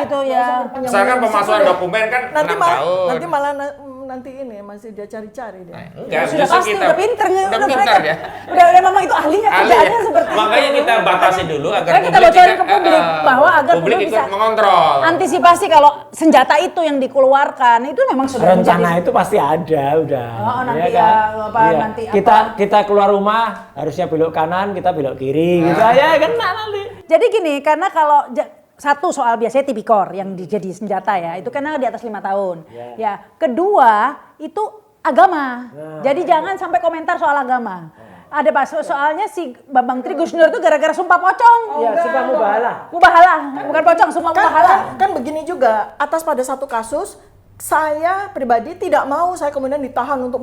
gitu ya. Misalkan pemalsuan dokumen kan 6 tahun. Nanti ini masih dia cari-cari dia. Enggak, Sudah justru pasti kita udah pinter udah pinter ya. Udah memang itu ahlinya kerjaannya seperti itu. Makanya kita batasi dulu agar Makanya kita bocorin ke publik bahwa agar publik publik ikut bisa mengontrol. antisipasi kalau senjata itu yang dikeluarkan itu memang sudah Rencana menjadi- itu pasti ada udah. Oh, nanti Iya kan? ya, apa, Iya. nanti apa. Kita keluar rumah harusnya belok kanan, kita belok kiri gitu aja kena nanti. Jadi gini, karena kalau satu soal biasanya tipikor yang jadi senjata ya, itu karena di atas 5 tahun. Ya, kedua itu agama. Jadi jangan sampai komentar soal agama. Ada soalnya si Bambang Tri Gusnur itu gara-gara sumpah pocong. Iya, sumpah mubahalah. Mubahalah, bukan pocong, sumpah mubahalah. Kan begini juga, atas pada satu kasus saya pribadi tidak mau saya kemudian ditahan untuk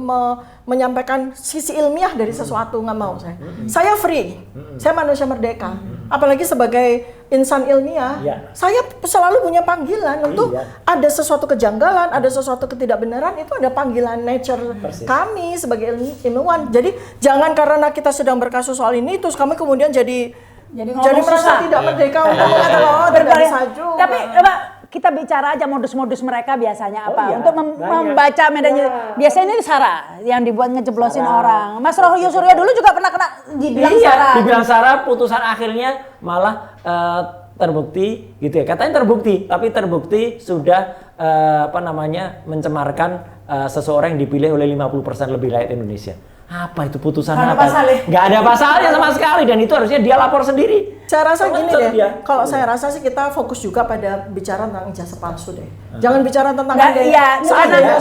menyampaikan sisi ilmiah dari sesuatu, nggak mau saya. Saya free, saya manusia merdeka. Apalagi sebagai insan ilmiah, saya selalu punya panggilan untuk ada sesuatu kejanggalan, ada sesuatu ketidakbenaran, itu ada panggilan nature kami sebagai ilmuwan. Jadi jangan karena kita sedang berkasus soal ini terus kami kemudian jadi ngomong merasa susah. tidak merdeka untuk mengatakan tidak Berbalik. bisa juga. Tapi coba kita bicara aja modus-modus mereka biasanya apa untuk membaca medannya. Biasanya ini SARA yang dibuat ngejeblosin orang. Mas Rohyo Suryo dulu juga pernah kena dibilang SARA. Dibilang SARA, putusan akhirnya malah terbukti gitu ya. Katanya terbukti, tapi terbukti sudah mencemarkan seseorang yang dipilih oleh 50% lebih rakyat Indonesia. Apa itu putusan apa? Nggak ada pasalnya sama sekali dan itu harusnya dia lapor sendiri. Saya rasa gini deh, dia. kalau saya rasa sih kita fokus juga pada bicara tentang ijazah palsu deh. Jangan bicara tentang Seandainya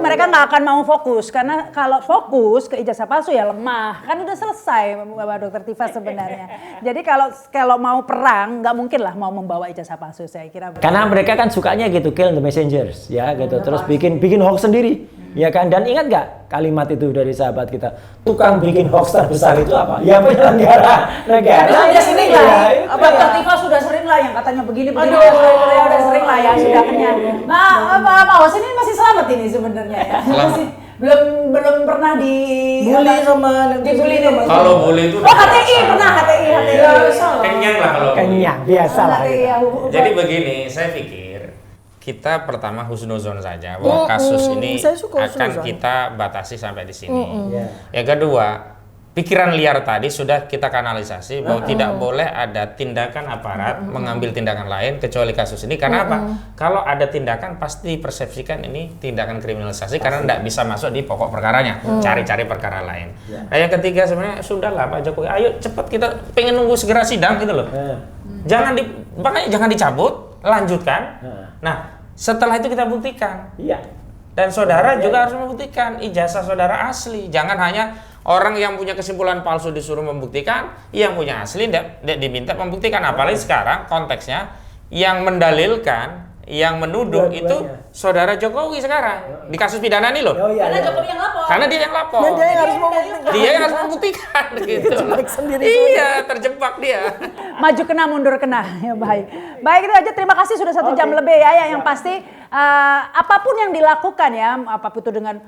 mereka nggak akan mau fokus karena kalau fokus ke ijazah palsu ya lemah kan udah selesai Bapak Dokter Tifa sebenarnya. Jadi kalau mau perang nggak mungkin lah mau membawa ijazah palsu saya kira. Karena mereka kan sukanya gitu, kill the messengers ya gitu. Terus bikin hoax sendiri. Ya kan, dan ingat nggak kalimat itu dari sahabat kita, tukang bikin hoax terbesar itu apa? Ya penyelenggara negara. Sudah sering lah, Dokter Tifa sudah sering lah yang katanya begini. Udah sering lah ya, sudah kenyang. Nah, Pak Awas ini masih selamat ini sebenarnya ya. Masih belum pernah bully sama dibully. Kalau bully itu HTI pernah HTI. kenyang lah kalau bully. Kenyang, biasa lah. Jadi begini, saya pikir kita pertama husnuzon saja bahwa kasus ini saya suka akan husnuzon. kita batasi sampai di sini. Yang kedua, pikiran liar tadi sudah kita kanalisasi bahwa tidak boleh ada tindakan aparat mengambil tindakan lain kecuali kasus ini. Karena apa? Kalau ada tindakan pasti persepsikan ini tindakan kriminalisasi karena tidak bisa masuk di pokok perkaranya, cari-cari perkara lain. Nah, yang ketiga sebenarnya sudahlah Pak Jokowi, ayo cepat, kita pengen nunggu segera sidang gitu loh. Makanya jangan dicabut, lanjutkan. Nah, setelah itu kita buktikan. Iya. Dan saudara juga harus membuktikan ijazah saudara asli. Jangan hanya orang yang punya kesimpulan palsu disuruh membuktikan, yang punya asli tidak diminta membuktikan. Apalagi sekarang konteksnya yang mendalilkan, yang menuduh itu saudara Jokowi sekarang di kasus pidana ini loh. Karena Jokowi yang lapor. Karena dia yang lapor. Dan dia yang harus membuktikan. Dia yang harus membuktikan gitu. Terjebak sendiri. Iya, terjebak dia. Maju kena, mundur kena. Ya, baik. Baik, itu aja. Terima kasih sudah 1 jam lebih ya. Yang pasti apapun yang dilakukan ya, apapun itu dengan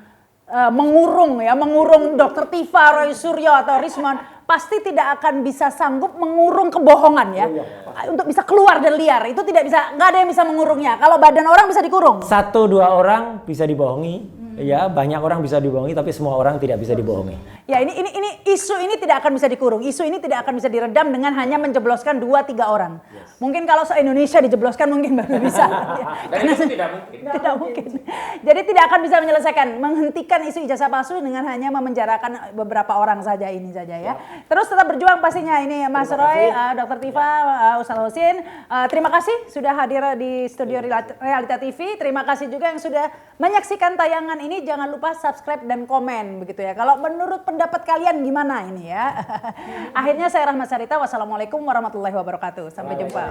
mengurung Dr. Tifa, Roy Suryo atau Rismon, pasti tidak akan bisa sanggup mengurung kebohongan ya. Untuk bisa keluar dan liar, itu tidak bisa, nggak ada yang bisa mengurungnya. Kalau badan orang bisa dikurung. 1-2 orang bisa dibohongi. Ya, banyak orang bisa dibohongi, tapi semua orang tidak bisa dibohongi. Ya, ini isu ini tidak akan bisa dikurung. Isu ini tidak akan bisa diredam dengan hanya menjebloskan 2-3 orang. Mungkin kalau se-Indonesia dijebloskan mungkin baru bisa. Dan itu tidak mungkin. Tidak mungkin. Jadi tidak akan bisa menyelesaikan, menghentikan isu ijazah palsu dengan hanya memenjarakan beberapa orang saja ini saja ya. Terus tetap berjuang pastinya ini Mas Roy, Dr. Tifa, Ustaz Husin. Terima kasih sudah hadir di studio Realita TV. Terima kasih juga yang sudah menyaksikan tayangan ini. Jangan lupa subscribe dan komen begitu ya. Kalau menurut pendapat kalian gimana ini ya. Akhirnya saya Rahma Sarita. Wassalamualaikum warahmatullahi wabarakatuh. Sampai jumpa.